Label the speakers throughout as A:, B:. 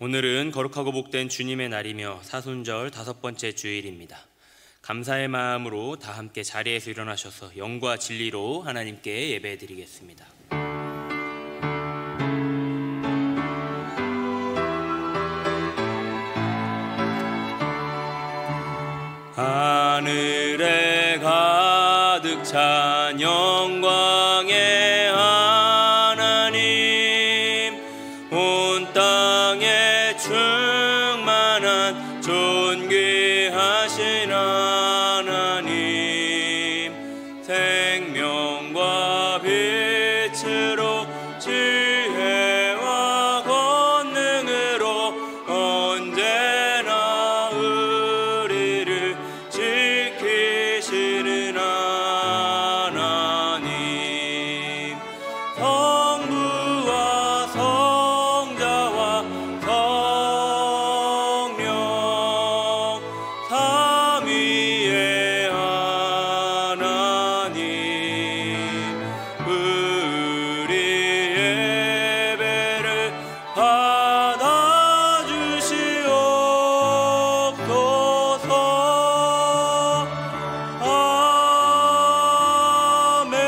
A: 오늘은 거룩하고 복된 주님의 날이며 사순절 5번째 주일입니다. 감사의 마음으로 다 함께 자리에서 일어나셔서 영과 진리로 하나님께 예배드리겠습니다. 하늘에 가득 찬 영광의 하나님, 온 땅에 충만한 존귀하신 하나님, 생명과 빛으로 지혜와 권능으로 언제나 우리를 지키시는 하나님, 성부와 성자와 성령 삼위의 하나님, 우리 예배를 받아주시옵소서. 아멘.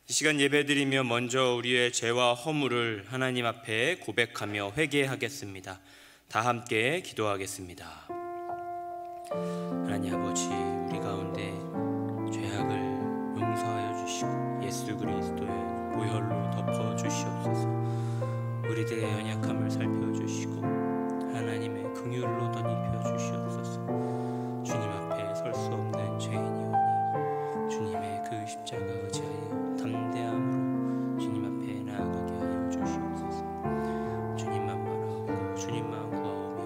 A: 이 시간 예배드리며 먼저 우리의 죄와 허물을 하나님 앞에 고백하며 회개하겠습니다. 다 함께 기도하겠습니다. 하나님 아버지, 우리 가운데 죄악을 용서하여 주시고 예수 그리스도의 보혈로 덮어 주시옵소서. 우리들의 연약함을 살펴주시고 하나님의 긍휼로 덧입혀 주시옵소서. 주님 앞에 설 수 없는 죄인이오니 주님의 그 십자가 의지하여 담대함으로 주님 앞에 나아가게 하여 주시옵소서. 주님만 바라보고 주님만 구하오며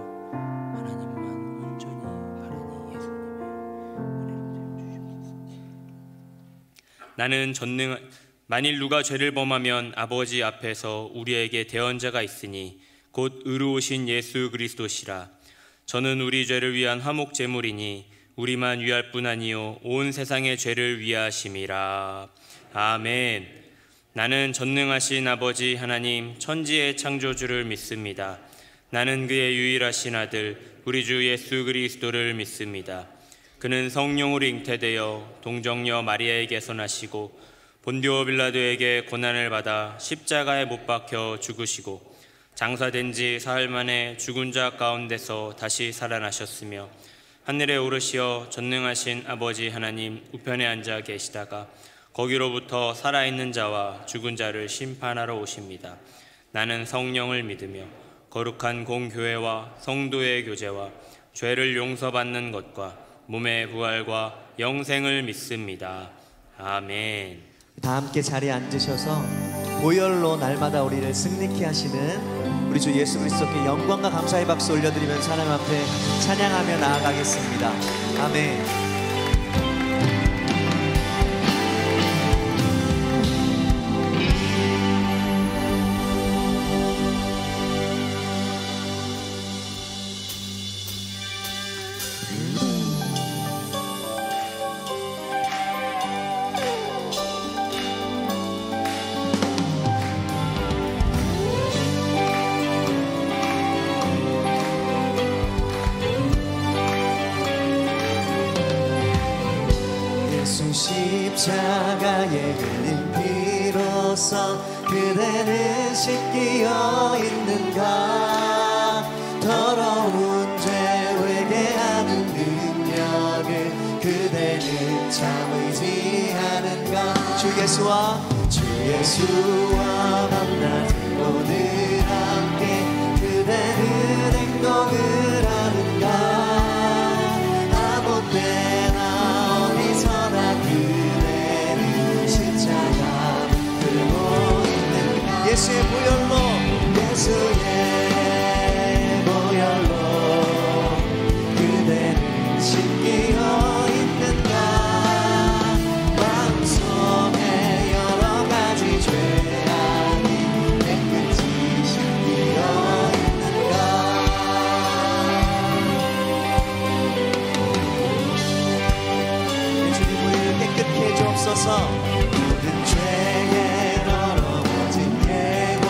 A: 하나님만 온전히 바라니 예수님의 은혜로 되어 주시옵소서. 만일 누가 죄를 범하면 아버지 앞에서 우리에게 대언자가 있으니 곧 의로우신 예수 그리스도시라. 저는 우리 죄를 위한 화목 제물이니 우리만 위할 뿐 아니요 온 세상의 죄를 위하심이라. 아멘. 나는 전능하신 아버지 하나님 천지의 창조주를 믿습니다. 나는 그의 유일하신 아들 우리 주 예수 그리스도를 믿습니다. 그는 성령으로 잉태되어 동정녀 마리아에게서 나시고 본디오 빌라도에게 고난을 받아 십자가에 못 박혀 죽으시고 장사된 지 사흘 만에 죽은 자 가운데서 다시 살아나셨으며 하늘에 오르시어 전능하신 아버지 하나님 우편에 앉아 계시다가 거기로부터 살아있는 자와 죽은 자를 심판하러 오십니다. 나는 성령을 믿으며 거룩한 공교회와 성도의 교제와 죄를 용서받는 것과 몸의 부활과 영생을 믿습니다. 아멘.
B: 다 함께 자리에 앉으셔서 보혈로 날마다 우리를 승리케 하시는 우리 주 예수 그리스도께 영광과 감사의 박수 올려드리면서 하나님 앞에 찬양하며 나아가겠습니다. 아멘.
C: 십자가에 흘린 피로써 그대는 씻기어 있는가. 더러운 죄 회개하는 능력을 그대는 참 의지하는가. 주 예수와 만나는 오늘 함께 그대는 행동을 하는가. 아무 때나 어디서나 그대는 십자가 들고 있는가. 예수의 보혈로 그대는 씻기어 있는가. 마음속에 여러 가지 죄악이 깨끗이 씻기어 있는가. 주님 우리를 깨끗게 해주옵소서. 모든 죄에 더러워진 예고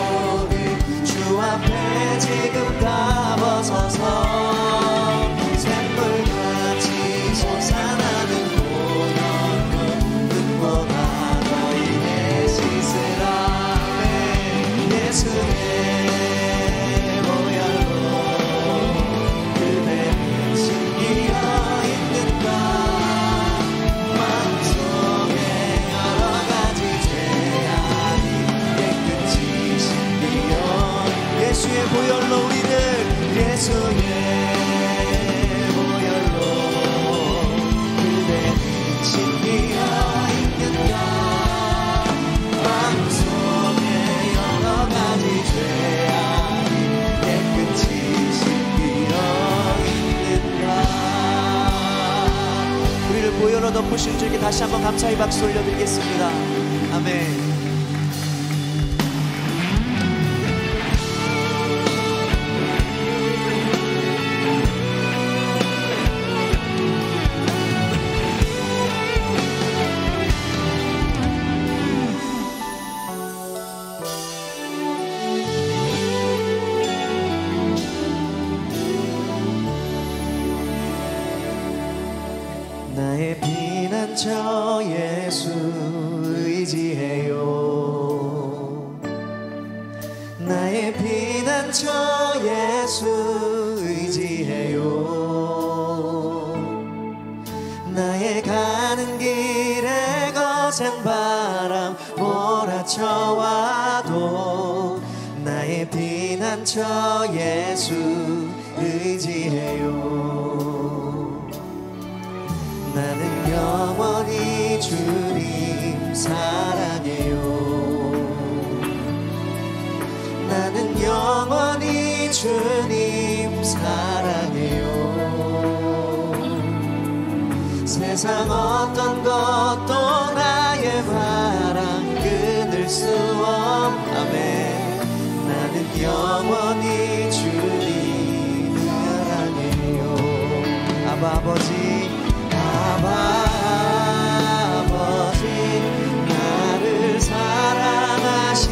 B: 우리를 보혈로 덮으신 주님께 다시 한번 감사의 박수 올려드리겠습니다. 아멘.
C: 나의 피난처 예수 의지해요. 나의 피난처 예수 의지해요. 나의 가는 길에 거센 바람 몰아쳐와도 나의 피난처 예수 의지해요. 나는 영원히 주님 사랑해요. 나는 영원히 주님 사랑해요. 세상 어떤 것도 나의 바람 끊을 수 없네. 나는 영원히 주님 사랑해요. 아버지 아버지 나를 사랑하시니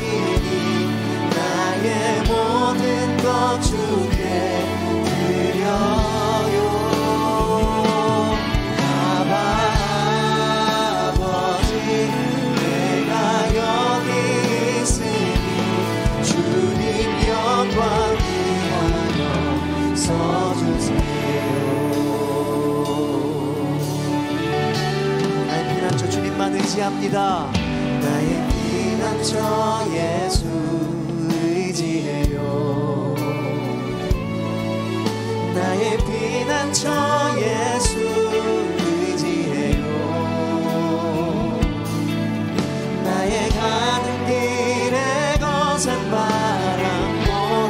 C: 나의 모든 것 주께 드려요. 아버지 내가 여기 있으니 주님 영광 위하여 써주세요. 주님만 의지합니다. 나의 피난처 예수 의지해요. 나의 피난처 예수 의지해요. 나의 가는 길에 거센 바람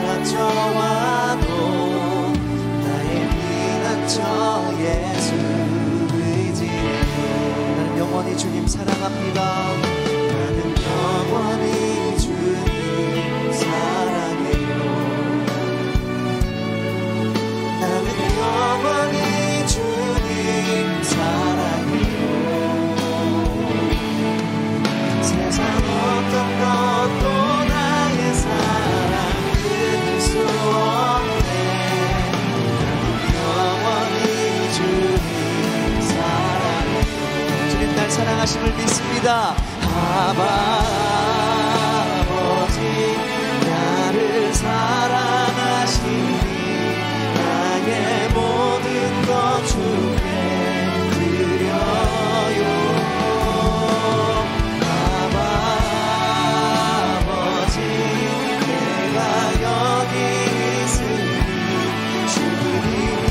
C: 몰아쳐와도 나의 피난처 예수 영원히 주님 사랑합니다. 나는 영원히 주님 사랑해요. 나는 영원히 주님 사랑해요. 세상 어떤 것도 나의 사랑 끊을 수 없네. 나는 영원히 주님 날 사랑하심을 믿습니다. 아버지 나를 사랑하시니 나의 모든 것 주께 드려요. 아버지 내가 여기 있으니 주님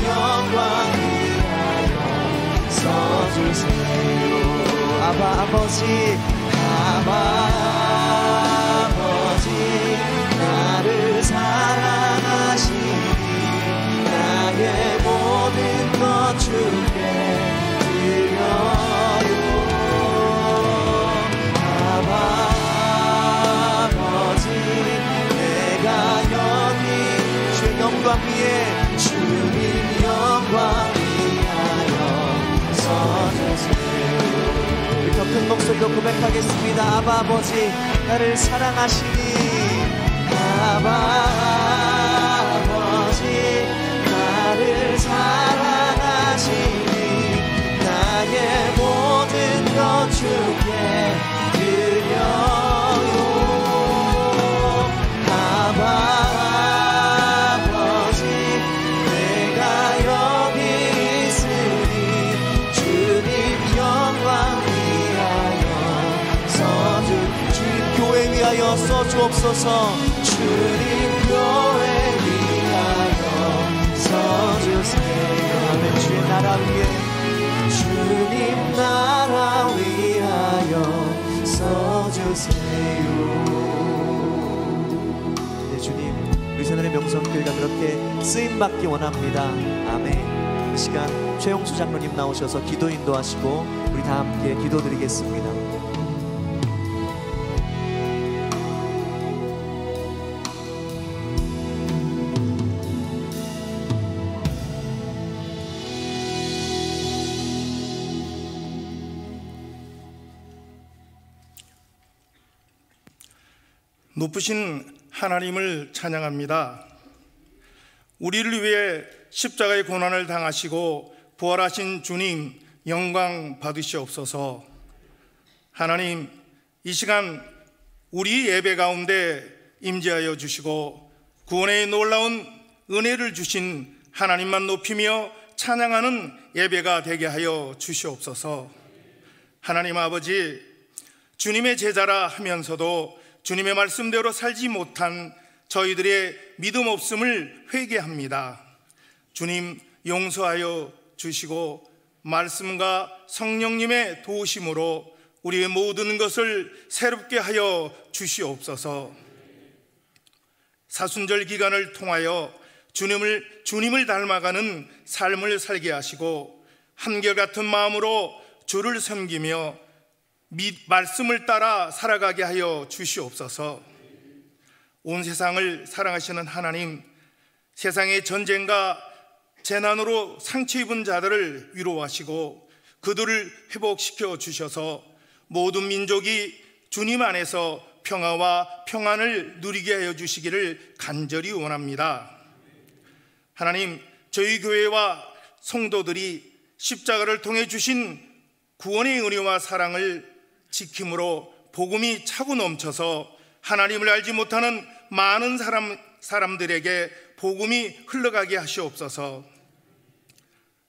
C: 영광 위하여 써주세요. 아버지 나를 사랑하시니 나의 모든 것 주께 드려요. 아버지 내가 여기 주님 영광 위에 주님 영광 위하여 써주세요. 더 큰 목소리로 고백하겠습니다. 아버지 나를 사랑하시니 아버지 나를 사랑하시니 나의 모든 것 주께 드려요. 아버지 내가 여기 있으니 주님 영광 교회 위하여 써주옵소서. 주님 교회 위하여 써주세요. 아멘. 주의 나라 위에 주님 나라 위하여 써주세요. 네, 주님 우리 새날의 명성교회가 그렇게 쓰임받기 원합니다. 아멘.
B: 이 시간 최용수 장로님 나오셔서 기도 인도하시고 우리 다 함께 기도드리겠습니다.
D: 높으신 하나님을 찬양합니다. 우리를 위해 십자가의 고난을 당하시고 부활하신 주님 영광 받으시옵소서. 하나님, 이 시간 우리 예배 가운데 임재하여 주시고 구원의 놀라운 은혜를 주신 하나님만 높이며 찬양하는 예배가 되게 하여 주시옵소서. 하나님 아버지, 주님의 제자라 하면서도 주님의 말씀대로 살지 못한 저희들의 믿음 없음을 회개합니다. 주님 용서하여 주시고 말씀과 성령님의 도우심으로 우리의 모든 것을 새롭게 하여 주시옵소서. 사순절 기간을 통하여 주님을 닮아가는 삶을 살게 하시고 한결같은 마음으로 주를 섬기며 말씀을 따라 살아가게 하여 주시옵소서. 온 세상을 사랑하시는 하나님, 세상의 전쟁과 재난으로 상처 입은 자들을 위로하시고 그들을 회복시켜 주셔서 모든 민족이 주님 안에서 평화와 평안을 누리게 하여 주시기를 간절히 원합니다. 하나님, 저희 교회와 성도들이 십자가를 통해 주신 구원의 은혜와 사랑을 지킴으로 복음이 차고 넘쳐서 하나님을 알지 못하는 많은 사람들에게 복음이 흘러가게 하시옵소서.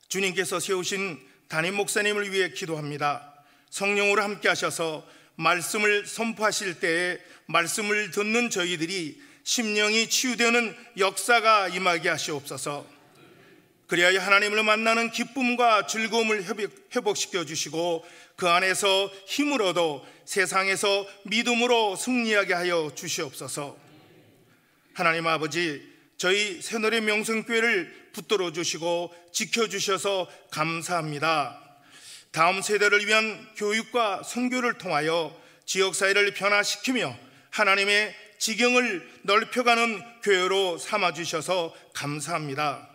D: 주님께서 세우신 담임 목사님을 위해 기도합니다. 성령으로 함께 하셔서 말씀을 선포하실 때에 말씀을 듣는 저희들이 심령이 치유되는 역사가 임하게 하시옵소서. 그리하여 하나님을 만나는 기쁨과 즐거움을 회복시켜 주시고 그 안에서 힘을 얻어 세상에서 믿음으로 승리하게 하여 주시옵소서. 하나님 아버지, 저희 새노래 명성교회를 붙들어 주시고 지켜주셔서 감사합니다. 다음 세대를 위한 교육과 선교를 통하여 지역사회를 변화시키며 하나님의 지경을 넓혀가는 교회로 삼아주셔서 감사합니다.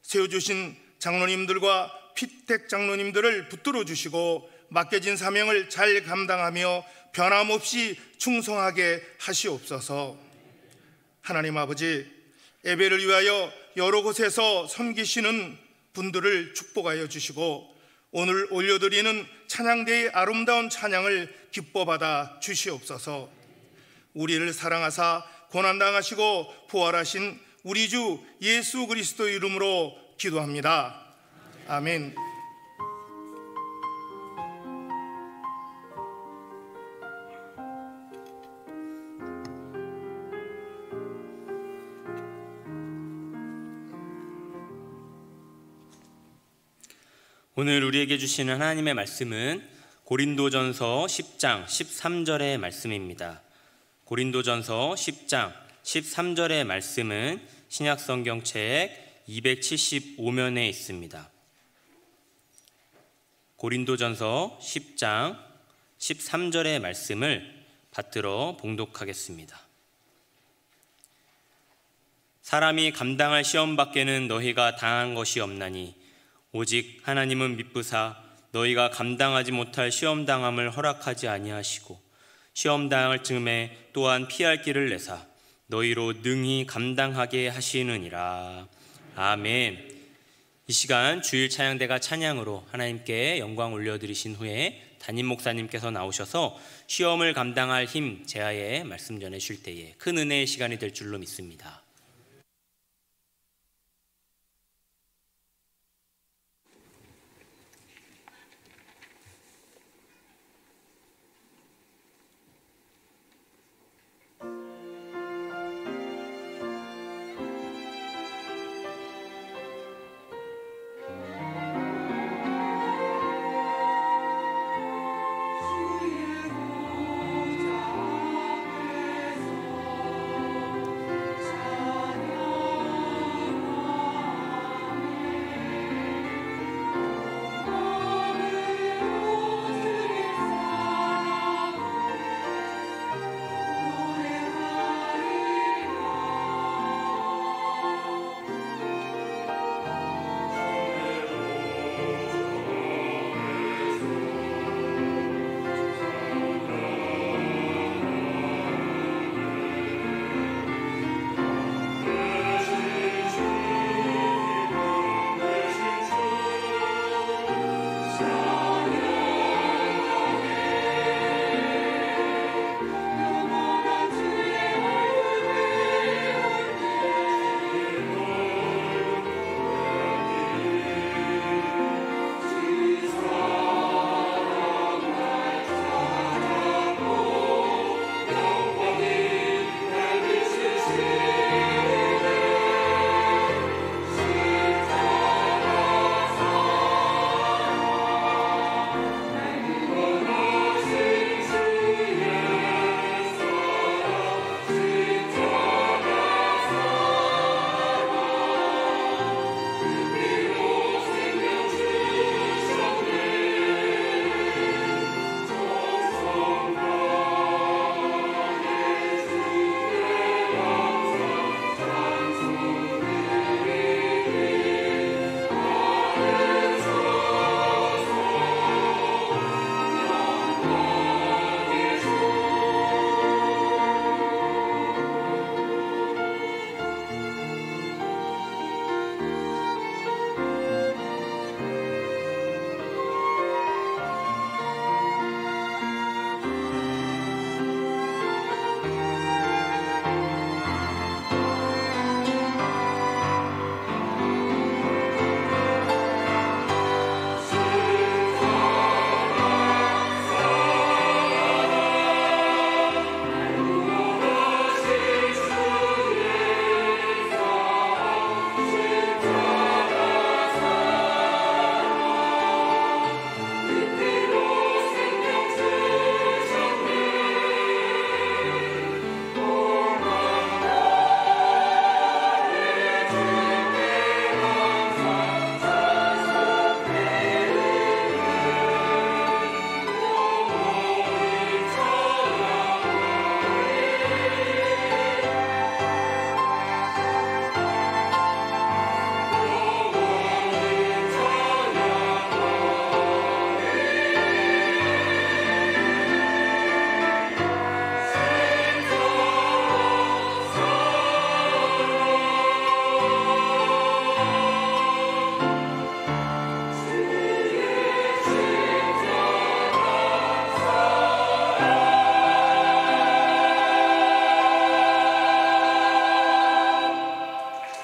D: 세워주신 장로님들과 피택 장로님들을 붙들어 주시고 맡겨진 사명을 잘 감당하며 변함없이 충성하게 하시옵소서. 하나님 아버지, 예배를 위하여 여러 곳에서 섬기시는 분들을 축복하여 주시고 오늘 올려드리는 찬양대의 아름다운 찬양을 기뻐받아 주시옵소서. 우리를 사랑하사 고난당하시고 부활하신 우리 주 예수 그리스도 이름으로 기도합니다. 아멘.
A: 오늘 우리에게 주시는 하나님의 말씀은 고린도전서 10장 13절의 말씀입니다. 고린도전서 10장 13절의 말씀은 신약성경책 275면에 있습니다. 고린도전서 10장 13절의 말씀을 받들어 봉독하겠습니다. 사람이 감당할 시험 밖에는 너희가 당한 것이 없나니 오직 하나님은 미쁘사 너희가 감당하지 못할 시험 당함을 허락하지 아니하시고 시험 당할 즈음에 또한 피할 길을 내사 너희로 능히 감당하게 하시느니라. 아멘. 이 시간 주일 찬양대가 찬양으로 하나님께 영광 올려드리신 후에 담임 목사님께서 나오셔서 시험을 감당할 힘 제하에 말씀 전해주실 때에 큰 은혜의 시간이 될 줄로 믿습니다.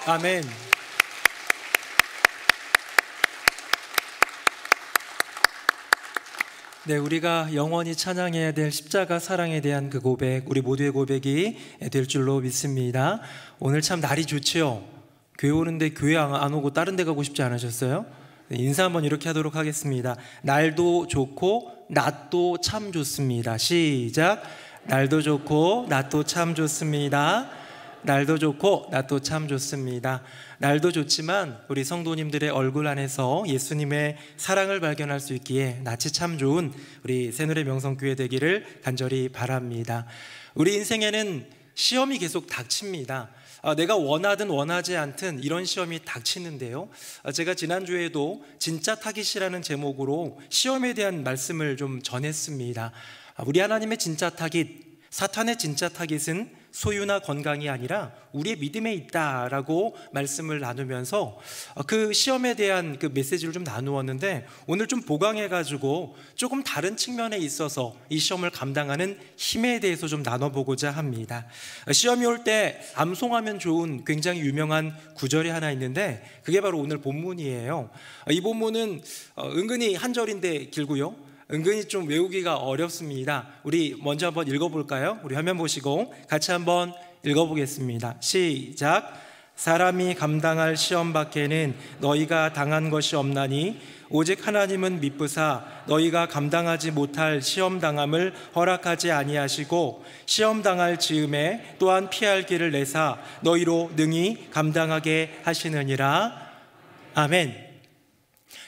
E: 아멘. 네, 우리가 영원히 찬양해야 될 십자가 사랑에 대한 그 고백, 우리 모두의 고백이 될 줄로 믿습니다. 오늘 참 날이 좋지요. 교회 오는데 교회 안 오고 다른 데 가고 싶지 않으셨어요? 네, 인사 한번 이렇게 하도록 하겠습니다. 날도 좋고 낮도 참 좋습니다. 시작. 날도 좋고 낮도 참 좋습니다. 날도 좋고 낮도 참 좋습니다. 날도 좋지만 우리 성도님들의 얼굴 안에서 예수님의 사랑을 발견할 수 있기에 낯이 참 좋은 우리 새누리 명성교회 되기를 간절히 바랍니다. 우리 인생에는 시험이 계속 닥칩니다. 내가 원하든 원하지 않든 이런 시험이 닥치는데요, 제가 지난주에도 진짜 타깃이라는 제목으로 시험에 대한 말씀을 좀 전했습니다. 우리 하나님의 진짜 타깃, 사탄의 진짜 타깃은 소유나 건강이 아니라 우리의 믿음에 있다라고 말씀을 나누면서 그 시험에 대한 그 메시지를 좀 나누었는데, 오늘 좀 보강해가지고 조금 다른 측면에 있어서 이 시험을 감당하는 힘에 대해서 좀 나눠보고자 합니다. 시험이 올 때 암송하면 좋은 굉장히 유명한 구절이 하나 있는데 그게 바로 오늘 본문이에요. 이 본문은 은근히 한 절인데 길고요, 은근히 좀 외우기가 어렵습니다. 우리 먼저 한번 읽어볼까요? 우리 화면 보시고 같이 한번 읽어보겠습니다. 시작. 사람이 감당할 시험 밖에는 너희가 당한 것이 없나니 오직 하나님은 미쁘사 너희가 감당하지 못할 시험 당함을 허락하지 아니하시고 시험 당할 즈음에 또한 피할 길을 내사 너희로 능히 감당하게 하시느니라. 아멘.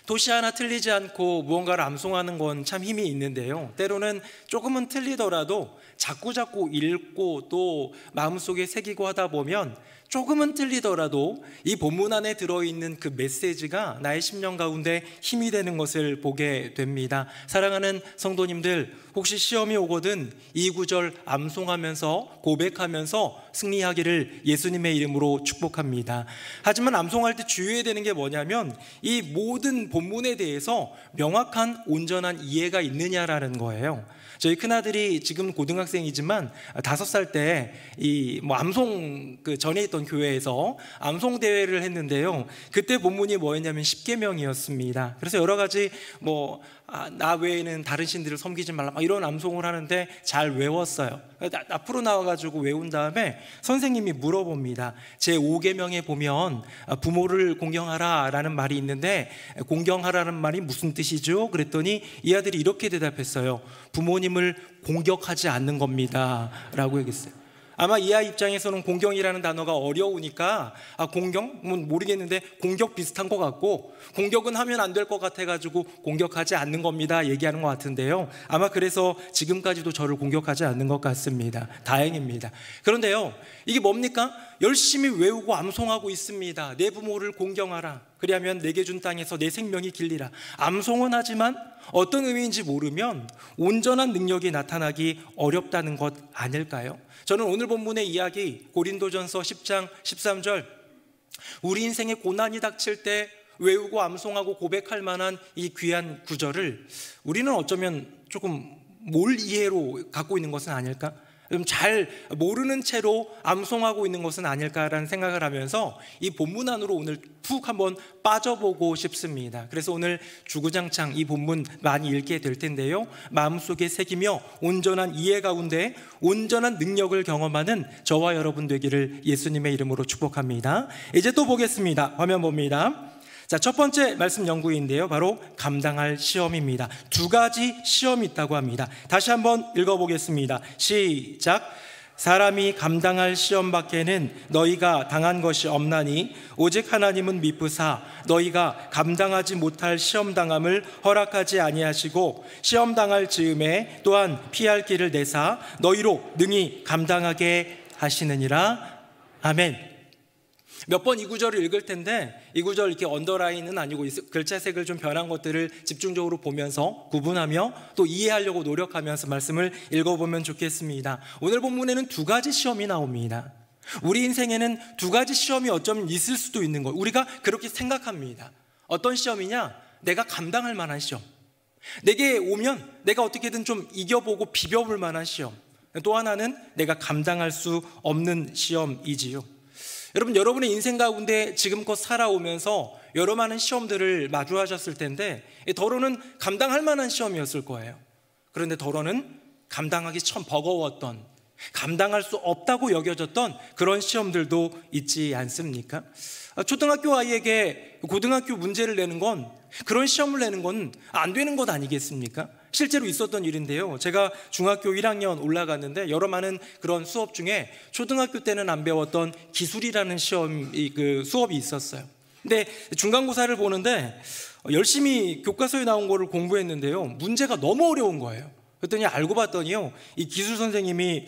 E: 도시 하나 틀리지 않고 무언가를 암송하는 건 참 힘이 있는데요, 때로는 조금은 틀리더라도 자꾸 읽고 또 마음속에 새기고 하다 보면 조금은 틀리더라도 이 본문 안에 들어있는 그 메시지가 나의 심령 가운데 힘이 되는 것을 보게 됩니다. 사랑하는 성도님들, 혹시 시험이 오거든 이 구절 암송하면서 고백하면서 승리하기를 예수님의 이름으로 축복합니다. 하지만 암송할 때 주의해야 되는 게 뭐냐면 이 모든 본문에 대해서 명확한 온전한 이해가 있느냐라는 거예요. 저희 큰아들이 지금 고등학생이지만 5살 때 이 암송 전에 있던 교회에서 암송 대회를 했는데요. 그때 본문이 뭐였냐면 십계명이었습니다. 그래서 여러 가지 나 외에는 다른 신들을 섬기지 말라 이런 암송을 하는데 잘 외웠어요. 앞으로 나와가지고 외운 다음에 선생님이 물어봅니다. 제 5계명에 보면 부모를 공경하라 라는 말이 있는데 공경하라는 말이 무슨 뜻이죠? 그랬더니 이 아들이 이렇게 대답했어요. 부모님을 공격하지 않는 겁니다 라고 얘기했어요. 아마 이 아이 입장에서는 공경이라는 단어가 어려우니까 공경? 모르겠는데 공격 비슷한 것 같고 공격은 하면 안 될 것 같아가지고 공격하지 않는 겁니다 얘기하는 것 같은데요. 아마 그래서 지금까지도 저를 공격하지 않는 것 같습니다. 다행입니다. 그런데요, 이게 뭡니까? 열심히 외우고 암송하고 있습니다. 내 부모를 공경하라. 그리하면 내게 준 땅에서 내 생명이 길리라. 암송은 하지만 어떤 의미인지 모르면 온전한 능력이 나타나기 어렵다는 것 아닐까요? 저는 오늘 본문의 이야기 고린도전서 10장 13절 우리 인생에 고난이 닥칠 때 외우고 암송하고 고백할 만한 이 귀한 구절을 우리는 어쩌면 조금 몰 이해로 갖고 있는 것은 아닐까? 잘 모르는 채로 암송하고 있는 것은 아닐까라는 생각을 하면서 이 본문 안으로 오늘 푹 한번 빠져보고 싶습니다. 그래서 오늘 주구장창 이 본문 많이 읽게 될 텐데요, 마음속에 새기며 온전한 이해 가운데 온전한 능력을 경험하는 저와 여러분 되기를 예수님의 이름으로 축복합니다. 이제 또 보겠습니다. 화면 봅니다. 자, 첫 번째 말씀 연구인데요, 바로 감당할 시험입니다. 2가지 시험이 있다고 합니다. 다시 한번 읽어보겠습니다. 시작. 사람이 감당할 시험 밖에는 너희가 당한 것이 없나니 오직 하나님은 미쁘사 너희가 감당하지 못할 시험 당함을 허락하지 아니하시고 시험 당할 즈음에 또한 피할 길을 내사 너희로 능히 감당하게 하시느니라. 아멘. 몇 번 이 구절을 읽을 텐데 이 구절 이렇게 언더라인은 아니고 글자색을 좀 변한 것들을 집중적으로 보면서 구분하며 또 이해하려고 노력하면서 말씀을 읽어보면 좋겠습니다. 오늘 본문에는 2가지 시험이 나옵니다. 우리 인생에는 2가지 시험이 어쩌면 있을 수도 있는 거예요. 우리가 그렇게 생각합니다. 어떤 시험이냐? 내가 감당할 만한 시험, 내게 오면 내가 어떻게든 좀 이겨보고 비벼볼 만한 시험, 또 하나는 내가 감당할 수 없는 시험이지요. 여러분, 여러분의 인생 가운데 지금껏 살아오면서 여러 많은 시험들을 마주하셨을 텐데 더러는 감당할 만한 시험이었을 거예요. 그런데 더러는 감당하기 참 버거웠던, 감당할 수 없다고 여겨졌던 그런 시험들도 있지 않습니까? 초등학교 아이에게 고등학교 문제를 내는 건, 그런 시험을 내는 건 안 되는 것 아니겠습니까? 실제로 있었던 일인데요, 제가 중학교 1학년 올라갔는데 여러 많은 그런 수업 중에 초등학교 때는 안 배웠던 기술이라는 수업이 있었어요. 근데 중간고사를 보는데 열심히 교과서에 나온 거를 공부했는데요, 문제가 너무 어려운 거예요. 그랬더니 알고 봤더니요, 이 기술 선생님이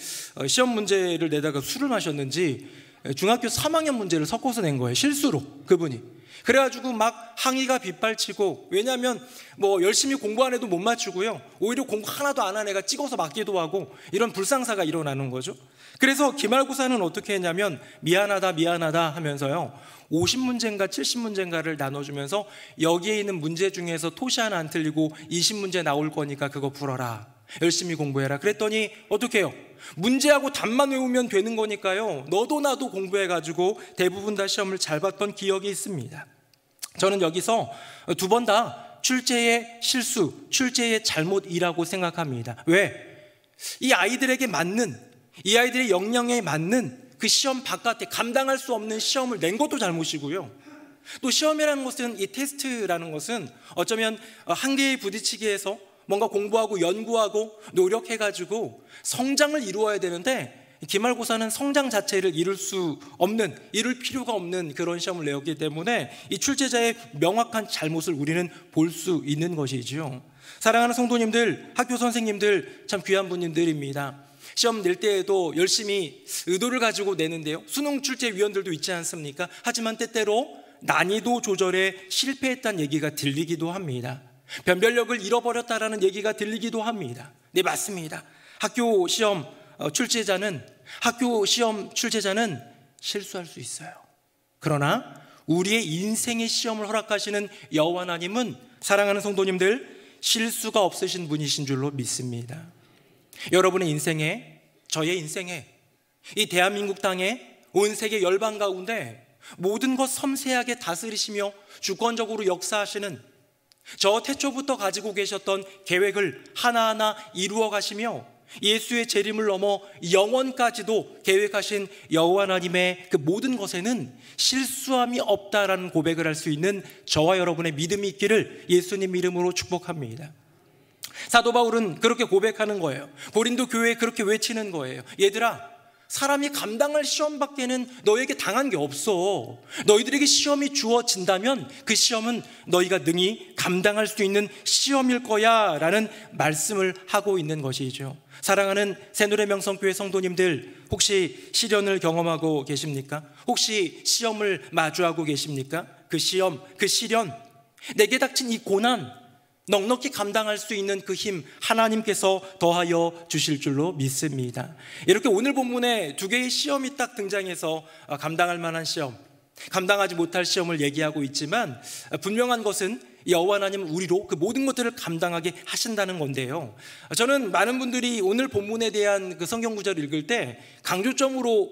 E: 시험 문제를 내다가 술을 마셨는지 중학교 3학년 문제를 섞어서 낸 거예요, 실수로 그분이. 그래가지고 막 항의가 빗발치고, 왜냐하면 열심히 공부 안 해도 못 맞추고요, 오히려 공부 하나도 안 한 애가 찍어서 맞기도 하고 이런 불상사가 일어나는 거죠. 그래서 기말고사는 어떻게 했냐면 미안하다 하면서요 50문제인가 70문제인가를 나눠주면서 여기에 있는 문제 중에서 토시 하나 안 틀리고 20문제 나올 거니까 그거 풀어라, 열심히 공부해라. 그랬더니 어떻게 해요? 문제하고 답만 외우면 되는 거니까요, 너도 나도 공부해가지고 대부분 다 시험을 잘 봤던 기억이 있습니다. 저는 여기서 2번 다 출제의 실수, 출제의 잘못이라고 생각합니다. 왜? 이 아이들에게 맞는, 이 아이들의 역량에 맞는 그 시험 바깥에 감당할 수 없는 시험을 낸 것도 잘못이고요, 또 시험이라는 것은, 이 테스트라는 것은 어쩌면 한계에 부딪히게 해서 뭔가 공부하고 연구하고 노력해가지고 성장을 이루어야 되는데 기말고사는 성장 자체를 이룰 필요가 없는 그런 시험을 내었기 때문에 이 출제자의 명확한 잘못을 우리는 볼 수 있는 것이지요. 사랑하는 성도님들, 학교 선생님들 참 귀한 분들입니다. 시험 낼 때에도 열심히 의도를 가지고 내는데요, 수능 출제위원들도 있지 않습니까? 하지만 때때로 난이도 조절에 실패했다는 얘기가 들리기도 합니다. 변별력을 잃어버렸다라는 얘기가 들리기도 합니다. 네, 맞습니다. 학교 시험 출제자는 실수할 수 있어요. 그러나 우리의 인생의 시험을 허락하시는 여호와 하나님은 사랑하는 성도님들 실수가 없으신 분이신 줄로 믿습니다. 여러분의 인생에, 저의 인생에, 이 대한민국 땅에, 온 세계 열방 가운데 모든 것 섬세하게 다스리시며 주권적으로 역사하시는 저 태초부터 가지고 계셨던 계획을 하나하나 이루어 가시며 예수의 재림을 넘어 영원까지도 계획하신 여호와 하나님의 그 모든 것에는 실수함이 없다라는 고백을 할 수 있는 저와 여러분의 믿음이 있기를 예수님 이름으로 축복합니다. 사도 바울은 그렇게 고백하는 거예요. 고린도 교회에 그렇게 외치는 거예요. 얘들아, 사람이 감당할 시험밖에는 너에게 당한 게 없어. 너희들에게 시험이 주어진다면 그 시험은 너희가 능히 감당할 수 있는 시험일 거야 라는 말씀을 하고 있는 것이죠. 사랑하는 새누리명성교회 성도님들, 혹시 시련을 경험하고 계십니까? 혹시 시험을 마주하고 계십니까? 그 시험, 그 시련, 내게 닥친 이 고난, 넉넉히 감당할 수 있는 그 힘 하나님께서 더하여 주실 줄로 믿습니다. 이렇게 오늘 본문에 두 개의 시험이 딱 등장해서 감당할 만한 시험, 감당하지 못할 시험을 얘기하고 있지만 분명한 것은 여호와 하나님은 우리로 그 모든 것들을 감당하게 하신다는 건데요. 저는 많은 분들이 오늘 본문에 대한 그 성경 구절을 읽을 때 강조점으로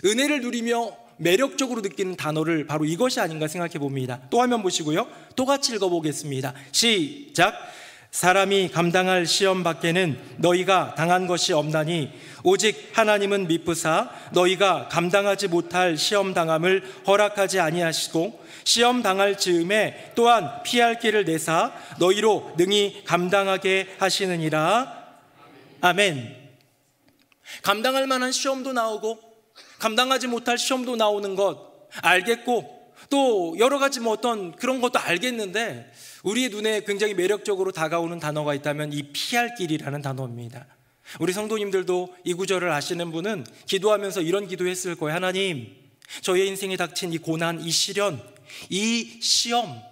E: 은혜를 누리며 매력적으로 느끼는 단어를 바로 이것이 아닌가 생각해 봅니다. 또 화면 보시고요. 또 같이 읽어보겠습니다. 시작. 사람이 감당할 시험 밖에는 너희가 당한 것이 없나니 오직 하나님은 미쁘사 너희가 감당하지 못할 시험 당함을 허락하지 아니하시고 시험 당할 즈음에 또한 피할 길을 내사 너희로 능히 감당하게 하시느니라. 아멘. 감당할 만한 시험도 나오고 감당하지 못할 시험도 나오는 것 알겠고 또 여러 가지 어떤 그런 것도 알겠는데 우리의 눈에 굉장히 매력적으로 다가오는 단어가 있다면 이 피할 길이라는 단어입니다. 우리 성도님들도 이 구절을 아시는 분은 기도하면서 이런 기도했을 거예요. 하나님, 저의 인생에 닥친 이 고난, 이 시련, 이 시험,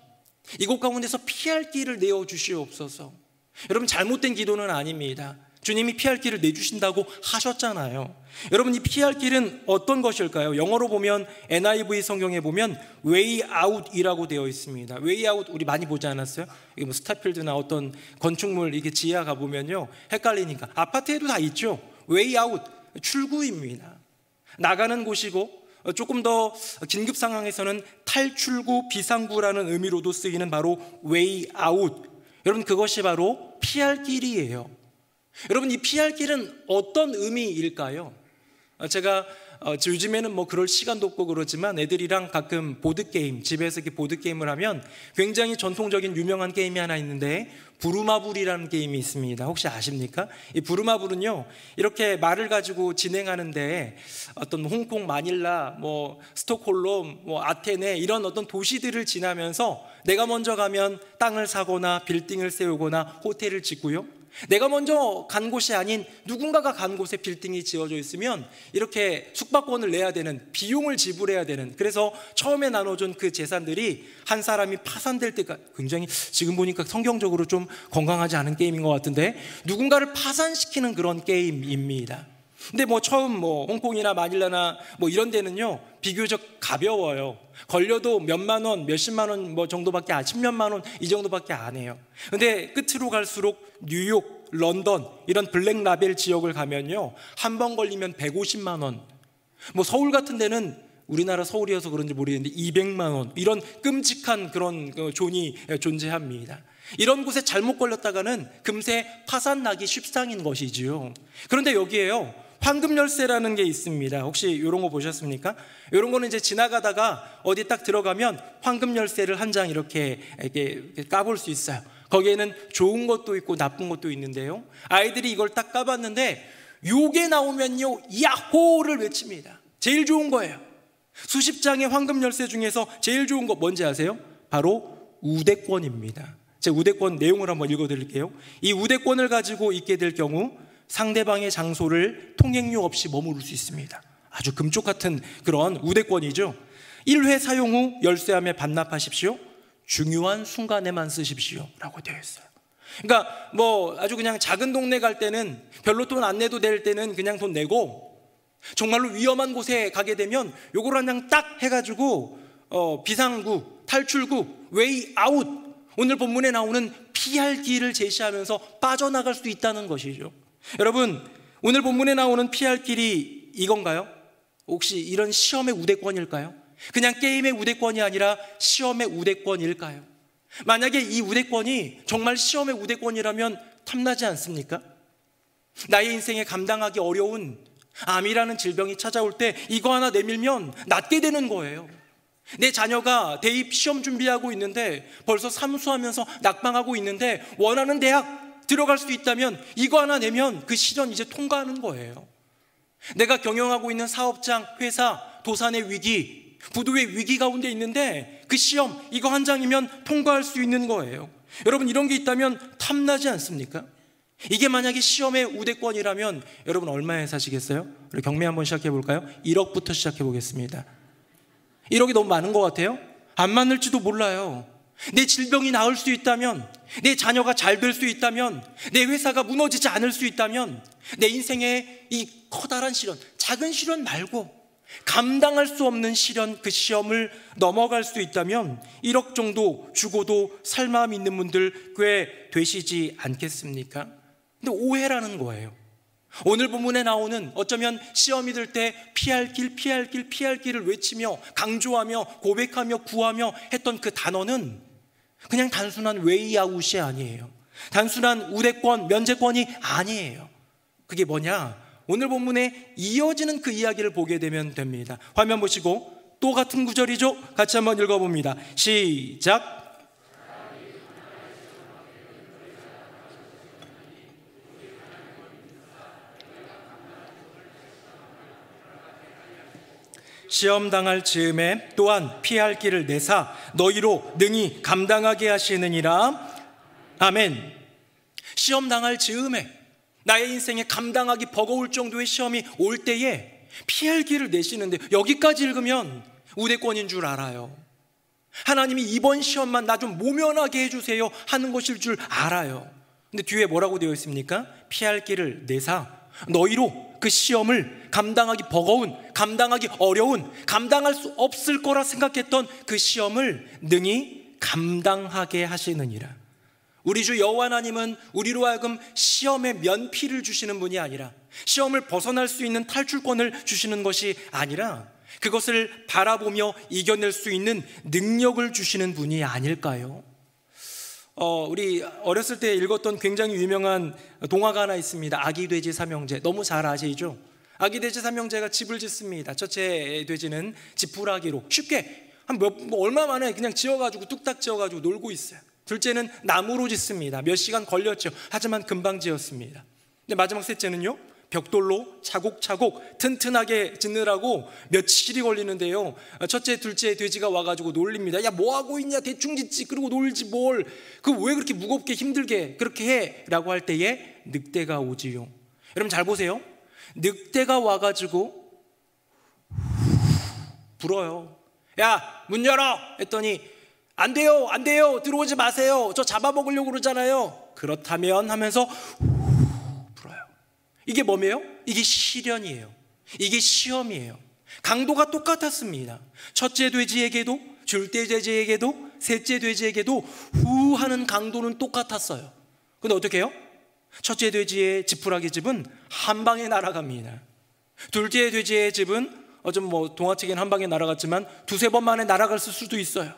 E: 이곳 가운데서 피할 길을 내어주시옵소서. 여러분, 잘못된 기도는 아닙니다. 주님이 피할 길을 내주신다고 하셨잖아요. 여러분, 이 피할 길은 어떤 것일까요? 영어로 보면 NIV 성경에 보면 way out이라고 되어 있습니다. way out 우리 많이 보지 않았어요? 이게 스타필드나 어떤 건축물 이게 지하 가보면요 헷갈리니까 아파트에도 다 있죠. way out 출구입니다. 나가는 곳이고 조금 더 긴급 상황에서는 탈출구, 비상구라는 의미로도 쓰이는 바로 way out. 여러분, 그것이 바로 피할 길이에요. 여러분, 이 피할 길은 어떤 의미일까요? 제가 요즘에는 그럴 시간도 없고 그러지만 애들이랑 가끔 보드게임, 집에서 이렇게 보드게임을 하면 굉장히 전통적인 유명한 게임이 하나 있는데 부루마블이라는 게임이 있습니다. 혹시 아십니까? 이 부루마블은요 이렇게 말을 가지고 진행하는데 어떤 홍콩, 마닐라, 스톡홀름, 아테네 이런 어떤 도시들을 지나면서 내가 먼저 가면 땅을 사거나 빌딩을 세우거나 호텔을 짓고요, 내가 먼저 간 곳이 아닌 누군가가 간 곳에 빌딩이 지어져 있으면 이렇게 숙박권을 내야 되는, 비용을 지불해야 되는, 그래서 처음에 나눠준 그 재산들이 한 사람이 파산될 때가 굉장히 지금 보니까 성경적으로 좀 건강하지 않은 게임인 것 같은데 누군가를 파산시키는 그런 게임입니다. 근데 처음 홍콩이나 마닐라나 이런 데는요 비교적 가벼워요. 걸려도 몇만 원, 몇십만 원 정도밖에 안, 10몇만 원 이 정도밖에 안 해요. 근데 끝으로 갈수록 뉴욕, 런던 이런 블랙 라벨 지역을 가면요 한 번 걸리면 150만 원, 서울 같은 데는 우리나라 서울이어서 그런지 모르겠는데 200만 원 이런 끔찍한 그런 존이 존재합니다. 이런 곳에 잘못 걸렸다가는 금세 파산나기 쉽상인 것이지요. 그런데 여기에요 황금 열쇠라는 게 있습니다. 혹시 이런 거 보셨습니까? 이런 거는 이제 지나가다가 어디 딱 들어가면 황금 열쇠를 한 장 이렇게 까볼 수 있어요. 거기에는 좋은 것도 있고 나쁜 것도 있는데요, 아이들이 이걸 딱 까봤는데 요게 나오면요 야호를 외칩니다. 제일 좋은 거예요. 수십 장의 황금 열쇠 중에서 제일 좋은 거 뭔지 아세요? 바로 우대권입니다. 제가 우대권 내용을 한번 읽어드릴게요. 이 우대권을 가지고 있게 될 경우 상대방의 장소를 통행료 없이 머무를 수 있습니다. 아주 금쪽 같은 그런 우대권이죠. 1회 사용 후 열쇠함에 반납하십시오. 중요한 순간에만 쓰십시오 라고 되어 있어요. 그러니까 아주 그냥 작은 동네 갈 때는 별로 돈 안 내도 될 때는 그냥 돈 내고, 정말로 위험한 곳에 가게 되면 요걸 한 장 딱 해가지고 비상구, 탈출구, 웨이 아웃, 오늘 본문에 나오는 피할 길을 제시하면서 빠져나갈 수 있다는 것이죠. 여러분, 오늘 본문에 나오는 피할 길이 이건가요? 혹시 이런 시험의 우대권일까요? 그냥 게임의 우대권이 아니라 시험의 우대권일까요? 만약에 이 우대권이 정말 시험의 우대권이라면 탐나지 않습니까? 나의 인생에 감당하기 어려운 암이라는 질병이 찾아올 때 이거 하나 내밀면 낫게 되는 거예요. 내 자녀가 대입 시험 준비하고 있는데 벌써 삼수하면서 낙방하고 있는데 원하는 대학 들어갈 수 있다면 이거 하나 내면 그 시련 이제 통과하는 거예요. 내가 경영하고 있는 사업장, 회사, 도산의 위기, 부도의 위기 가운데 있는데 그 시험 이거 한 장이면 통과할 수 있는 거예요. 여러분, 이런 게 있다면 탐나지 않습니까? 이게 만약에 시험의 우대권이라면 여러분 얼마에 사시겠어요? 우리 경매 한번 시작해 볼까요? 1억부터 시작해 보겠습니다. 1억이 너무 많은 것 같아요? 안 많을지도 몰라요. 내 질병이 나을 수 있다면, 내 자녀가 잘 될 수 있다면, 내 회사가 무너지지 않을 수 있다면, 내 인생에 이 커다란 시련, 작은 시련 말고 감당할 수 없는 시련, 그 시험을 넘어갈 수 있다면 1억 정도 주고도 살 마음 있는 분들 꽤 되시지 않겠습니까? 근데 오해라는 거예요. 오늘 본문에 나오는 어쩌면 시험이 들 때 피할 길을 외치며 강조하며 고백하며 구하며 했던 그 단어는 그냥 단순한 웨이아웃이 아니에요. 단순한 우대권, 면제권이 아니에요. 그게 뭐냐? 오늘 본문에 이어지는 그 이야기를 보게 되면 됩니다. 화면 보시고 또 같은 구절이죠? 같이 한번 읽어봅니다. 시작. 시험 당할 즈음에 또한 피할 길을 내사 너희로 능히 감당하게 하시느니라. 아멘. 시험 당할 즈음에, 나의 인생에 감당하기 버거울 정도의 시험이 올 때에 피할 길을 내시는데, 여기까지 읽으면 우대권인 줄 알아요. 하나님이 이번 시험만 나 좀 모면하게 해주세요 하는 것일 줄 알아요. 근데 뒤에 뭐라고 되어 있습니까? 피할 길을 내사 너희로 그 시험을 감당하기 버거운, 감당하기 어려운, 감당할 수 없을 거라 생각했던 그 시험을 능히 감당하게 하시느니라. 우리 주 여호와 하나님은 우리로 하여금 시험의 면피를 주시는 분이 아니라, 시험을 벗어날 수 있는 탈출권을 주시는 것이 아니라 그것을 바라보며 이겨낼 수 있는 능력을 주시는 분이 아닐까요? 우리 어렸을 때 읽었던 굉장히 유명한 동화가 하나 있습니다. 아기 돼지 삼형제. 너무 잘 아시죠? 아기 돼지 삼형제가 집을 짓습니다. 첫째 돼지는 지푸라기로 쉽게 얼마 만에 그냥 지어가지고 뚝딱 지어가지고 놀고 있어요. 둘째는 나무로 짓습니다. 몇 시간 걸렸죠. 하지만 금방 지었습니다. 근데 마지막 셋째는요, 벽돌로 차곡차곡 튼튼하게 짓느라고 며칠이 걸리는데요, 첫째 둘째 돼지가 와가지고 놀립니다. 야, 뭐하고 있냐, 대충 짓지, 그리고 놀지 뭘, 그 왜 그렇게 무겁게 힘들게 그렇게 해? 라고 할 때에 늑대가 오지요. 여러분 잘 보세요. 늑대가 와가지고 불어요. 야, 문 열어! 했더니 안 돼요, 안 돼요, 들어오지 마세요, 저 잡아먹으려고 그러잖아요. 그렇다면 하면서 불어요. 이게 뭐예요? 이게 시련이에요. 이게 시험이에요. 강도가 똑같았습니다. 첫째 돼지에게도, 둘째 돼지에게도, 셋째 돼지에게도 후 하는 강도는 똑같았어요. 근데 어떻게 해요? 첫째 돼지의 지푸라기 집은 한 방에 날아갑니다. 둘째 돼지의 집은 좀 동화책엔 한 방에 날아갔지만 두세 번 만에 날아갈 수도 있어요.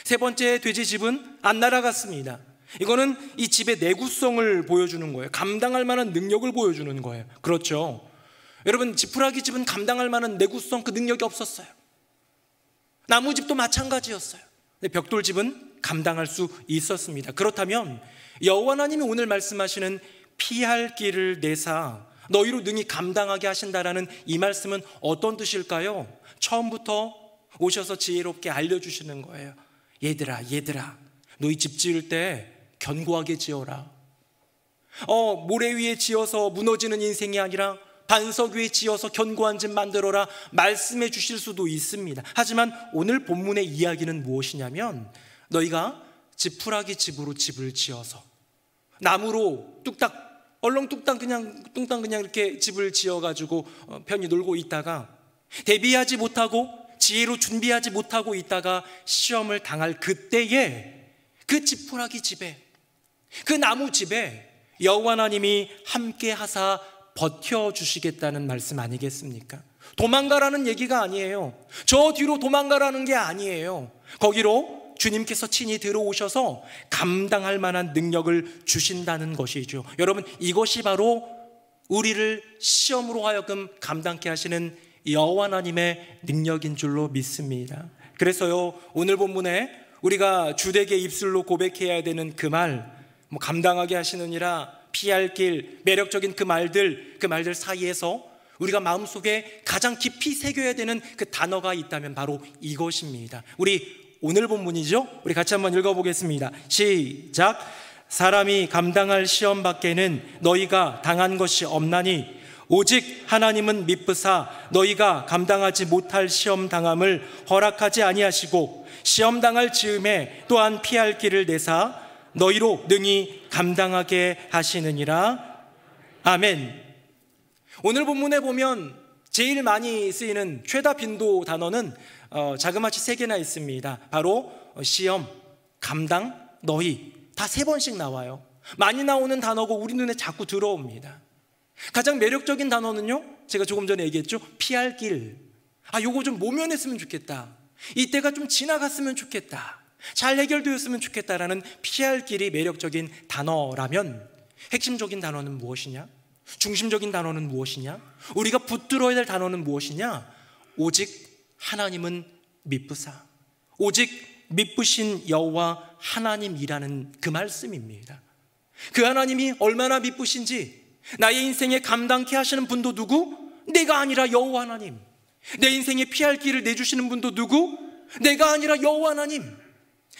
E: 세 번째 돼지 집은 안 날아갔습니다. 이거는 이 집의 내구성을 보여주는 거예요. 감당할 만한 능력을 보여주는 거예요. 그렇죠? 여러분, 지푸라기 집은 감당할 만한 내구성, 그 능력이 없었어요. 나무집도 마찬가지였어요. 근데 벽돌집은 감당할 수 있었습니다. 그렇다면 여호와 하나님이 오늘 말씀하시는 피할 길을 내사 너희로 능히 감당하게 하신다라는 이 말씀은 어떤 뜻일까요? 처음부터 오셔서 지혜롭게 알려주시는 거예요. 얘들아, 너희 집 지을 때 견고하게 지어라. 모래 위에 지어서 무너지는 인생이 아니라 반석 위에 지어서 견고한 집 만들어라 말씀해 주실 수도 있습니다. 하지만 오늘 본문의 이야기는 무엇이냐면, 너희가 지푸라기 집으로 집을 지어서 나무로 뚝딱 얼렁뚱땅 그냥 이렇게 집을 지어가지고 편히 놀고 있다가 대비하지 못하고 지혜로 준비하지 못하고 있다가 시험을 당할 그때에 그 지푸라기 집에, 그 나무 집에 여호와 하나님이 함께 하사 버텨주시겠다는 말씀 아니겠습니까? 도망가라는 얘기가 아니에요. 저 뒤로 도망가라는 게 아니에요. 거기로 주님께서 친히 들어오셔서 감당할 만한 능력을 주신다는 것이죠. 여러분, 이것이 바로 우리를 시험으로 하여금 감당케 하시는 여호와 하나님의 능력인 줄로 믿습니다. 그래서요, 오늘 본문에 우리가 주되게 입술로 고백해야 되는 그 말, 감당하게 하시느니라, 피할 길, 매력적인 그 말들 사이에서 우리가 마음속에 가장 깊이 새겨야 되는 그 단어가 있다면 바로 이것입니다. 우리 오늘 본문이죠. 우리 같이 한번 읽어보겠습니다. 시작. 사람이 감당할 시험 밖에는 너희가 당한 것이 없나니 오직 하나님은 미쁘사 너희가 감당하지 못할 시험 당함을 허락하지 아니하시고 시험 당할 즈음에 또한 피할 길을 내사 너희로 능히 감당하게 하시느니라. 아멘. 오늘 본문에 보면 제일 많이 쓰이는 최다 빈도 단어는 자그마치 3개나 있습니다. 바로 시험, 감당, 너희, 다 3번씩 나와요. 많이 나오는 단어고 우리 눈에 자꾸 들어옵니다. 가장 매력적인 단어는요, 제가 조금 전에 얘기했죠, 피할 길. 요거 좀 모면했으면 좋겠다, 이때가 좀 지나갔으면 좋겠다, 잘 해결되었으면 좋겠다라는 피할 길이 매력적인 단어라면 핵심적인 단어는 무엇이냐? 중심적인 단어는 무엇이냐? 우리가 붙들어야 될 단어는 무엇이냐? 오직 하나님은 미쁘사, 오직 미쁘신 여호와 하나님이라는 그 말씀입니다. 그 하나님이 얼마나 미쁘신지 나의 인생에 감당케 하시는 분도 누구? 내가 아니라 여호와 하나님. 내 인생에 피할 길을 내주시는 분도 누구? 내가 아니라 여호와 하나님.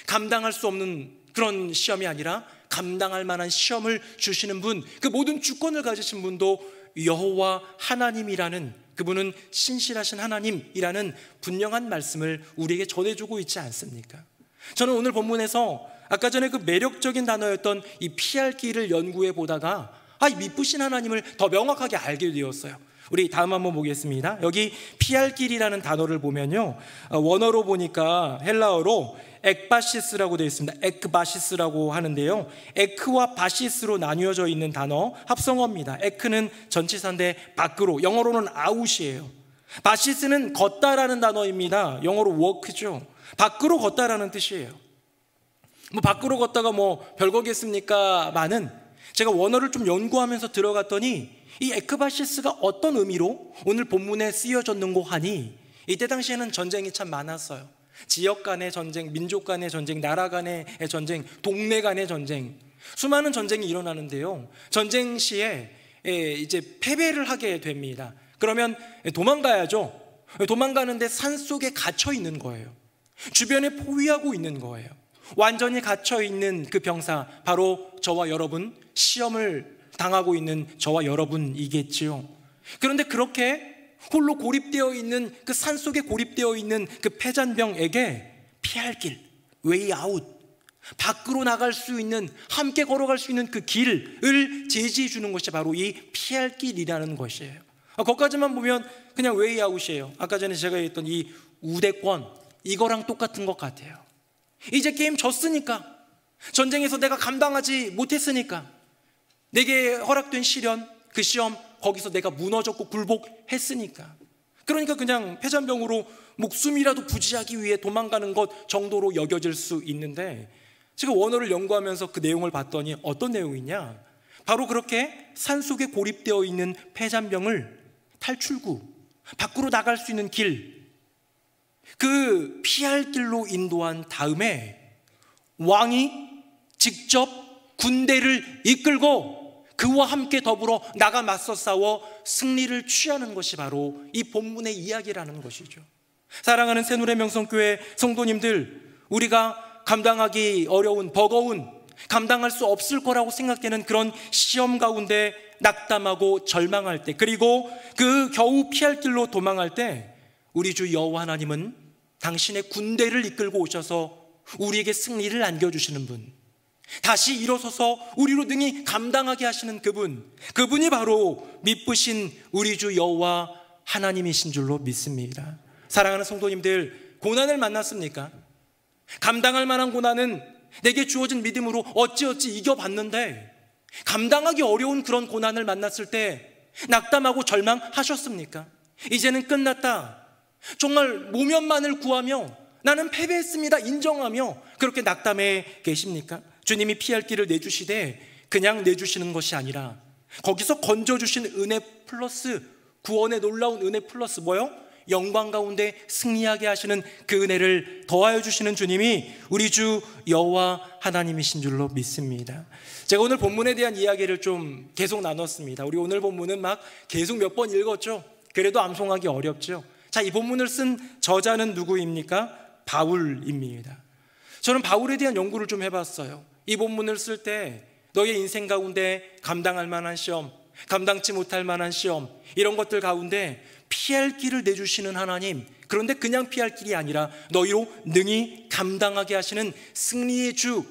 E: 감당할 수 없는 그런 시험이 아니라 감당할 만한 시험을 주시는 분, 그 모든 주권을 가지신 분도 여호와 하나님이라는, 그분은 신실하신 하나님이라는 분명한 말씀을 우리에게 전해주고 있지 않습니까? 저는 오늘 본문에서 아까 전에 그 매력적인 단어였던 이 피할 길을 연구해 보다가 이 미쁘신 하나님을 더 명확하게 알게 되었어요. 우리 다음 한번 보겠습니다. 여기 피할 길이라는 단어를 보면요, 원어로 보니까 헬라어로 엑바시스라고 되어 있습니다. 에크바시스라고 하는데요, 에크와 바시스로 나뉘어져 있는 단어 합성어입니다. 에크는 전치사인데 밖으로, 영어로는 아웃이에요. 바시스는 걷다라는 단어입니다. 영어로 walk죠. 밖으로 걷다라는 뜻이에요. 밖으로 걷다가 별거겠습니까? 많은, 제가 원어를 좀 연구하면서 들어갔더니 이 에크바시스가 어떤 의미로 오늘 본문에 쓰여졌는고 하니, 이때 당시에는 전쟁이 참 많았어요. 지역 간의 전쟁, 민족 간의 전쟁, 나라 간의 전쟁, 동네 간의 전쟁, 수많은 전쟁이 일어나는데요, 전쟁 시에 이제 패배를 하게 됩니다. 그러면 도망가야죠. 도망가는데 산속에 갇혀 있는 거예요. 주변에 포위하고 있는 거예요. 완전히 갇혀 있는 그 병사, 바로 저와 여러분, 시험을 당하고 있는 저와 여러분이겠지요. 그런데 그렇게 홀로 고립되어 있는, 그 산속에 고립되어 있는 그 패잔병에게 피할 길, 웨이 아웃, 밖으로 나갈 수 있는, 함께 걸어갈 수 있는 그 길을 제시해 주는 것이 바로 이 피할 길이라는 것이에요. 거기까지만 보면 그냥 웨이 아웃이에요. 아까 전에 제가 했던 이 우대권, 이거랑 똑같은 것 같아요. 이제 게임 졌으니까, 전쟁에서 내가 감당하지 못했으니까, 내게 허락된 시련, 그 시험, 거기서 내가 무너졌고 굴복했으니까, 그러니까 그냥 패잔병으로 목숨이라도 부지하기 위해 도망가는 것 정도로 여겨질 수 있는데, 제가 원어를 연구하면서 그 내용을 봤더니 어떤 내용이냐, 바로 그렇게 산속에 고립되어 있는 패잔병을 탈출구, 밖으로 나갈 수 있는 길, 그 피할 길로 인도한 다음에 왕이 직접 군대를 이끌고 그와 함께 더불어 나가 맞서 싸워 승리를 취하는 것이 바로 이 본문의 이야기라는 것이죠. 사랑하는 새누리 명성교회 성도님들, 우리가 감당하기 어려운, 버거운, 감당할 수 없을 거라고 생각되는 그런 시험 가운데 낙담하고 절망할 때, 그리고 그 겨우 피할 길로 도망할 때, 우리 주 여호와 하나님은 당신의 군대를 이끌고 오셔서 우리에게 승리를 안겨주시는 분, 다시 일어서서 우리로 능히 감당하게 하시는 그분이 바로 미쁘신 우리 주 여호와 하나님이신 줄로 믿습니다. 사랑하는 성도님들, 고난을 만났습니까? 감당할 만한 고난은 내게 주어진 믿음으로 어찌어찌 이겨봤는데, 감당하기 어려운 그런 고난을 만났을 때 낙담하고 절망하셨습니까? 이제는 끝났다, 정말 모면만을 구하며 나는 패배했습니다 인정하며 그렇게 낙담해 계십니까? 주님이 피할 길을 내주시되 그냥 내주시는 것이 아니라 거기서 건져주신 은혜 플러스, 구원의 놀라운 은혜 플러스 뭐요? 영광 가운데 승리하게 하시는 그 은혜를 더하여 주시는 주님이 우리 주 여호와 하나님이신 줄로 믿습니다. 제가 오늘 본문에 대한 이야기를 좀 계속 나눴습니다. 우리 오늘 본문은 막 계속 몇 번 읽었죠. 그래도 암송하기 어렵죠. 자, 이 본문을 쓴 저자는 누구입니까? 바울입니다. 저는 바울에 대한 연구를 좀 해봤어요. 이 본문을 쓸 때 너의 인생 가운데 감당할 만한 시험, 감당치 못할 만한 시험, 이런 것들 가운데 피할 길을 내주시는 하나님, 그런데 그냥 피할 길이 아니라 너희로 능히 감당하게 하시는 승리의 주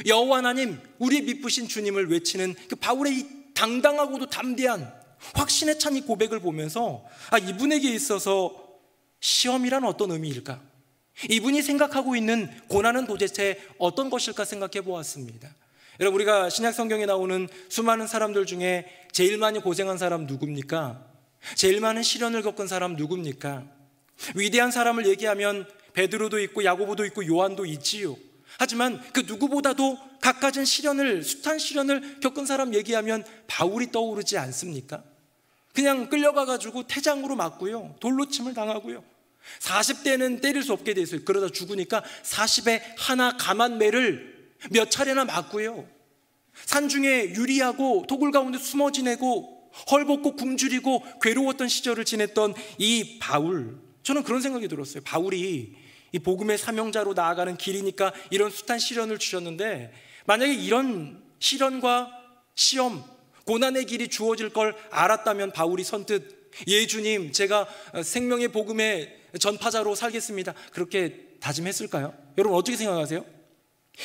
E: 여호와 하나님, 우리의 미쁘신 주님을 외치는 그 바울의 이 당당하고도 담대한 확신에 찬 이 고백을 보면서 이분에게 있어서 시험이란 어떤 의미일까? 이분이 생각하고 있는 고난은 도대체 어떤 것일까 생각해 보았습니다. 여러분, 우리가 신약 성경에 나오는 수많은 사람들 중에 제일 많이 고생한 사람 누굽니까? 제일 많은 시련을 겪은 사람 누굽니까? 위대한 사람을 얘기하면 베드로도 있고 야고보도 있고 요한도 있지요. 하지만 그 누구보다도 갖가진 시련을, 숱한 시련을 겪은 사람 얘기하면 바울이 떠오르지 않습니까? 그냥 끌려가가지고 태장으로 맞고요, 돌로 침을 당하고요, 40대는 때릴 수 없게 돼 있어요. 그러다 죽으니까 40에 하나 감한매를 몇 차례나 맞고요, 산중에 유리하고 도굴 가운데 숨어 지내고 헐벗고 굶주리고 괴로웠던 시절을 지냈던 이 바울, 저는 그런 생각이 들었어요. 바울이 이 복음의 사명자로 나아가는 길이니까 이런 숱한 시련을 주셨는데, 만약에 이런 시련과 시험, 고난의 길이 주어질 걸 알았다면 바울이 선뜻 예 주님, 제가 생명의 복음의 전파자로 살겠습니다, 그렇게 다짐했을까요? 여러분 어떻게 생각하세요?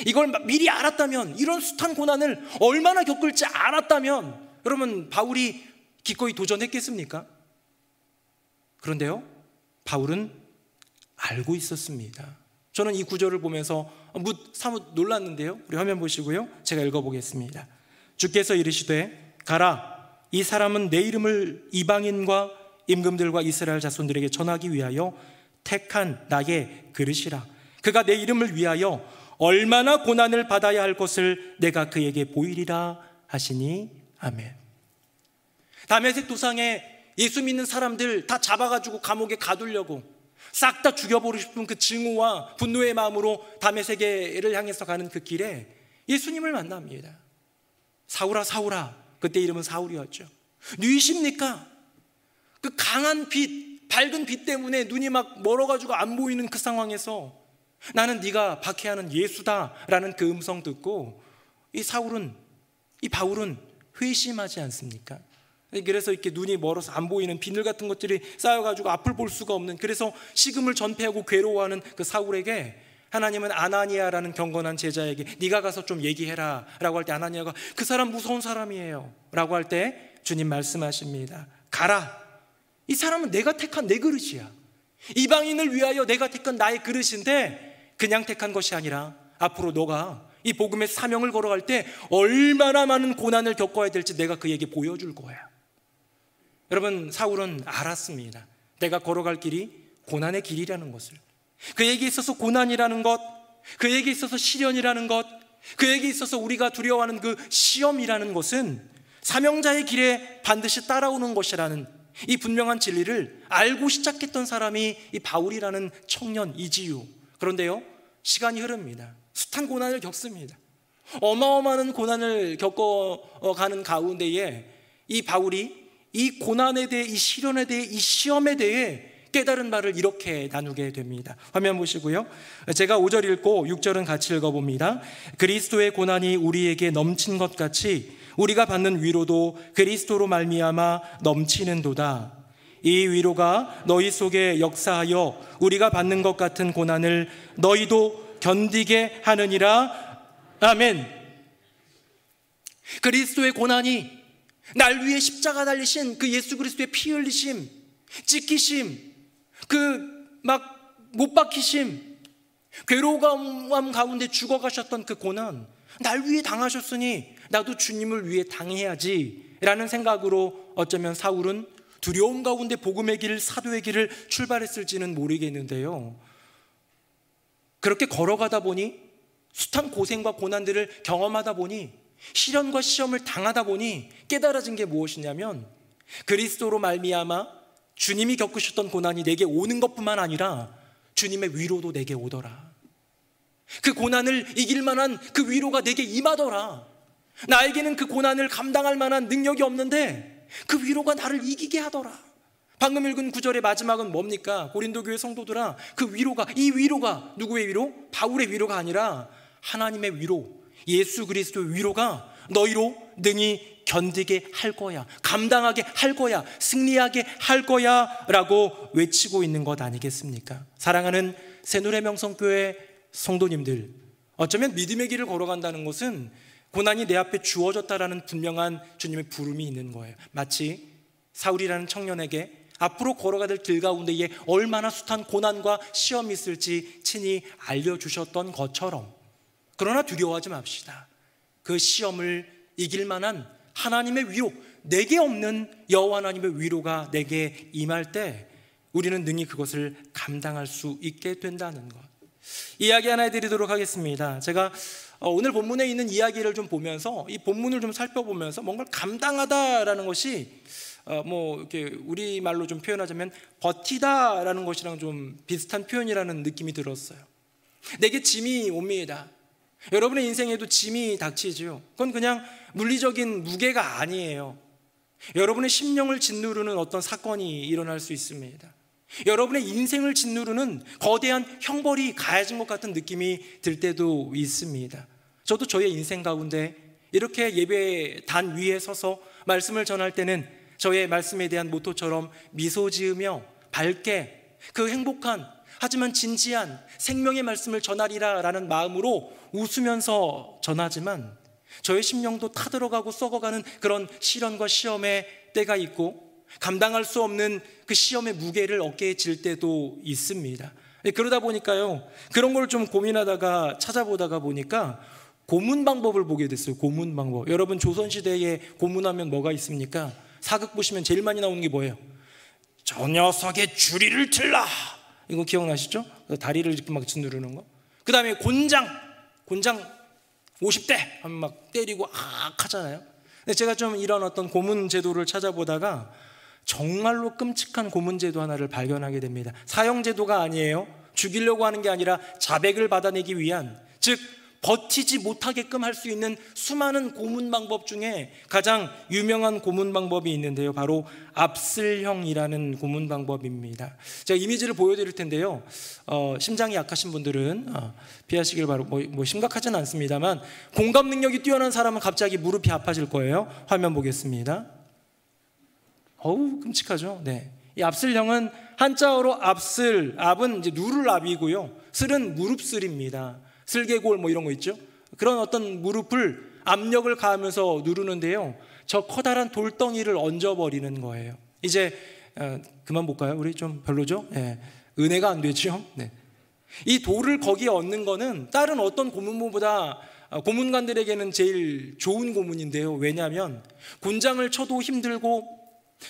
E: 이걸 미리 알았다면, 이런 숱한 고난을 얼마나 겪을지 알았다면 여러분 바울이 기꺼이 도전했겠습니까? 그런데요, 바울은 알고 있었습니다. 저는 이 구절을 보면서 사뭇 놀랐는데요, 우리 화면 보시고요, 제가 읽어보겠습니다. 주께서 이르시되 가라, 이 사람은 내 이름을 이방인과 임금들과 이스라엘 자손들에게 전하기 위하여 택한 나의 그릇이라. 그가 내 이름을 위하여 얼마나 고난을 받아야 할 것을 내가 그에게 보이리라 하시니 아멘. 다메섹 도상에 예수 믿는 사람들 다 잡아가지고 감옥에 가두려고 싹 다 죽여버리고 싶은 그 증오와 분노의 마음으로 다메섹을 향해서 가는 그 길에 예수님을 만납니다. 사울아 사울아, 그때 이름은 사울이었죠. 누이십니까? 그 강한 빛, 밝은 빛 때문에 눈이 막 멀어가지고 안 보이는 그 상황에서 나는 네가 박해하는 예수다라는 그 음성 듣고 이 바울은 회심하지 않습니까? 그래서 이렇게 눈이 멀어서 안 보이는 비늘 같은 것들이 쌓여가지고 앞을 볼 수가 없는, 그래서 식음을 전폐하고 괴로워하는 그 사울에게 하나님은 아나니아라는 경건한 제자에게 네가 가서 좀 얘기해라 라고 할 때, 아나니아가 그 사람 무서운 사람이에요 라고 할 때 주님 말씀하십니다. 가라, 이 사람은 내가 택한 내 그릇이야. 이방인을 위하여 내가 택한 나의 그릇인데 그냥 택한 것이 아니라 앞으로 너가 이 복음의 사명을 걸어갈 때 얼마나 많은 고난을 겪어야 될지 내가 그에게 보여줄 거야. 여러분, 사울은 알았습니다. 내가 걸어갈 길이 고난의 길이라는 것을. 그에게 있어서 고난이라는 것, 그에게 있어서 시련이라는 것, 그에게 있어서 우리가 두려워하는 그 시험이라는 것은 사명자의 길에 반드시 따라오는 것이라는 이 분명한 진리를 알고 시작했던 사람이 이 바울이라는 청년이지요. 그런데요, 시간이 흐릅니다. 숱한 고난을 겪습니다. 어마어마한 고난을 겪어가는 가운데에 이 바울이 이 고난에 대해, 이 시련에 대해, 이 시험에 대해 깨달은 말을 이렇게 나누게 됩니다. 화면 보시고요, 제가 5절 읽고 6절은 같이 읽어봅니다. 그리스도의 고난이 우리에게 넘친 것 같이 우리가 받는 위로도 그리스도로 말미암아 넘치는도다. 이 위로가 너희 속에 역사하여 우리가 받는 것 같은 고난을 너희도 견디게 하느니라. 아멘. 그리스도의 고난이, 날 위해 십자가 달리신 그 예수 그리스도의 피 흘리심, 찢기심, 그 막 못 박히심, 괴로움 가운데 죽어가셨던 그 고난, 날 위해 당하셨으니 나도 주님을 위해 당해야지 라는 생각으로 어쩌면 사울은 두려움 가운데 복음의 길, 사도의 길을 출발했을지는 모르겠는데요, 그렇게 걸어가다 보니, 숱한 고생과 고난들을 경험하다 보니, 시련과 시험을 당하다 보니 깨달아진 게 무엇이냐면, 그리스도로 말미암아 주님이 겪으셨던 고난이 내게 오는 것뿐만 아니라 주님의 위로도 내게 오더라. 그 고난을 이길 만한 그 위로가 내게 임하더라. 나에게는 그 고난을 감당할 만한 능력이 없는데 그 위로가 나를 이기게 하더라. 방금 읽은 구절의 마지막은 뭡니까? 고린도 교회 성도들아, 그 위로가, 이 위로가 누구의 위로? 바울의 위로가 아니라 하나님의 위로, 예수 그리스도의 위로가 너희로 능히 견디게 할 거야, 감당하게 할 거야, 승리하게 할 거야 라고 외치고 있는 것 아니겠습니까? 사랑하는 새누리명성교회 성도님들, 어쩌면 믿음의 길을 걸어간다는 것은 고난이 내 앞에 주어졌다라는 분명한 주님의 부름이 있는 거예요. 마치 사울이라는 청년에게 앞으로 걸어가야 될 길 가운데에 얼마나 숱한 고난과 시험이 있을지 친히 알려주셨던 것처럼, 그러나 두려워하지 맙시다. 그 시험을 이길 만한 하나님의 위로, 내게 없는 여호와 하나님의 위로가 내게 임할 때 우리는 능히 그것을 감당할 수 있게 된다는 것, 이야기 하나 해드리도록 하겠습니다. 제가 오늘 본문에 있는 이야기를 좀 보면서, 이 본문을 좀 살펴보면서 뭔가를 감당하다라는 것이 뭐 이렇게 우리말로 좀 표현하자면 버티다라는 것이랑 좀 비슷한 표현이라는 느낌이 들었어요. 내게 짐이 옵니다. 여러분의 인생에도 짐이 닥치죠. 그건 그냥 물리적인 무게가 아니에요. 여러분의 심령을 짓누르는 어떤 사건이 일어날 수 있습니다. 여러분의 인생을 짓누르는 거대한 형벌이 가해진 것 같은 느낌이 들 때도 있습니다. 저도 저의 인생 가운데 이렇게 예배단 위에 서서 말씀을 전할 때는 저의 말씀에 대한 모토처럼 미소 지으며 밝게 그 행복한, 하지만 진지한 생명의 말씀을 전하리라 라는 마음으로 웃으면서 전하지만, 저의 심령도 타들어가고 썩어가는 그런 시련과 시험의 때가 있고, 감당할 수 없는 그 시험의 무게를 어깨에 질 때도 있습니다. 그러다 보니까요, 그런 걸 좀 고민하다가 찾아보다가 보니까 고문 방법을 보게 됐어요. 고문 방법. 여러분, 조선시대에 고문하면 뭐가 있습니까? 사극 보시면 제일 많이 나오는 게 뭐예요? 저 녀석의 주리를 틀라, 이거 기억나시죠? 다리를 이렇게 막 짓누르는 거. 그 다음에 곤장 50대 하면 막 때리고 악 하잖아요. 근데 제가 좀 이런 어떤 고문 제도를 찾아보다가 정말로 끔찍한 고문 제도 하나를 발견하게 됩니다. 사형 제도가 아니에요. 죽이려고 하는 게 아니라 자백을 받아내기 위한, 즉 버티지 못하게끔 할 수 있는 수많은 고문 방법 중에 가장 유명한 고문 방법이 있는데요, 바로 압슬형이라는 고문 방법입니다. 제가 이미지를 보여드릴 텐데요, 심장이 약하신 분들은 피하시길 바라고, 뭐 심각하진 않습니다만 공감 능력이 뛰어난 사람은 갑자기 무릎이 아파질 거예요. 화면 보겠습니다. 어우, 끔찍하죠. 네. 이 압슬형은 한자어로 압슬, 압은 이제 누를 압이고요, 슬은 무릎슬입니다. 슬개골 뭐 이런 거 있죠. 그런 어떤 무릎을 압력을 가하면서 누르는데요, 저 커다란 돌덩이를 얹어버리는 거예요. 이제 그만 볼까요? 우리 좀 별로죠? 네. 은혜가 안 되죠. 네. 이 돌을 거기에 얹는 거는 다른 어떤 고문보다 고문관들에게는 제일 좋은 고문인데요. 왜냐하면 곤장을 쳐도 힘들고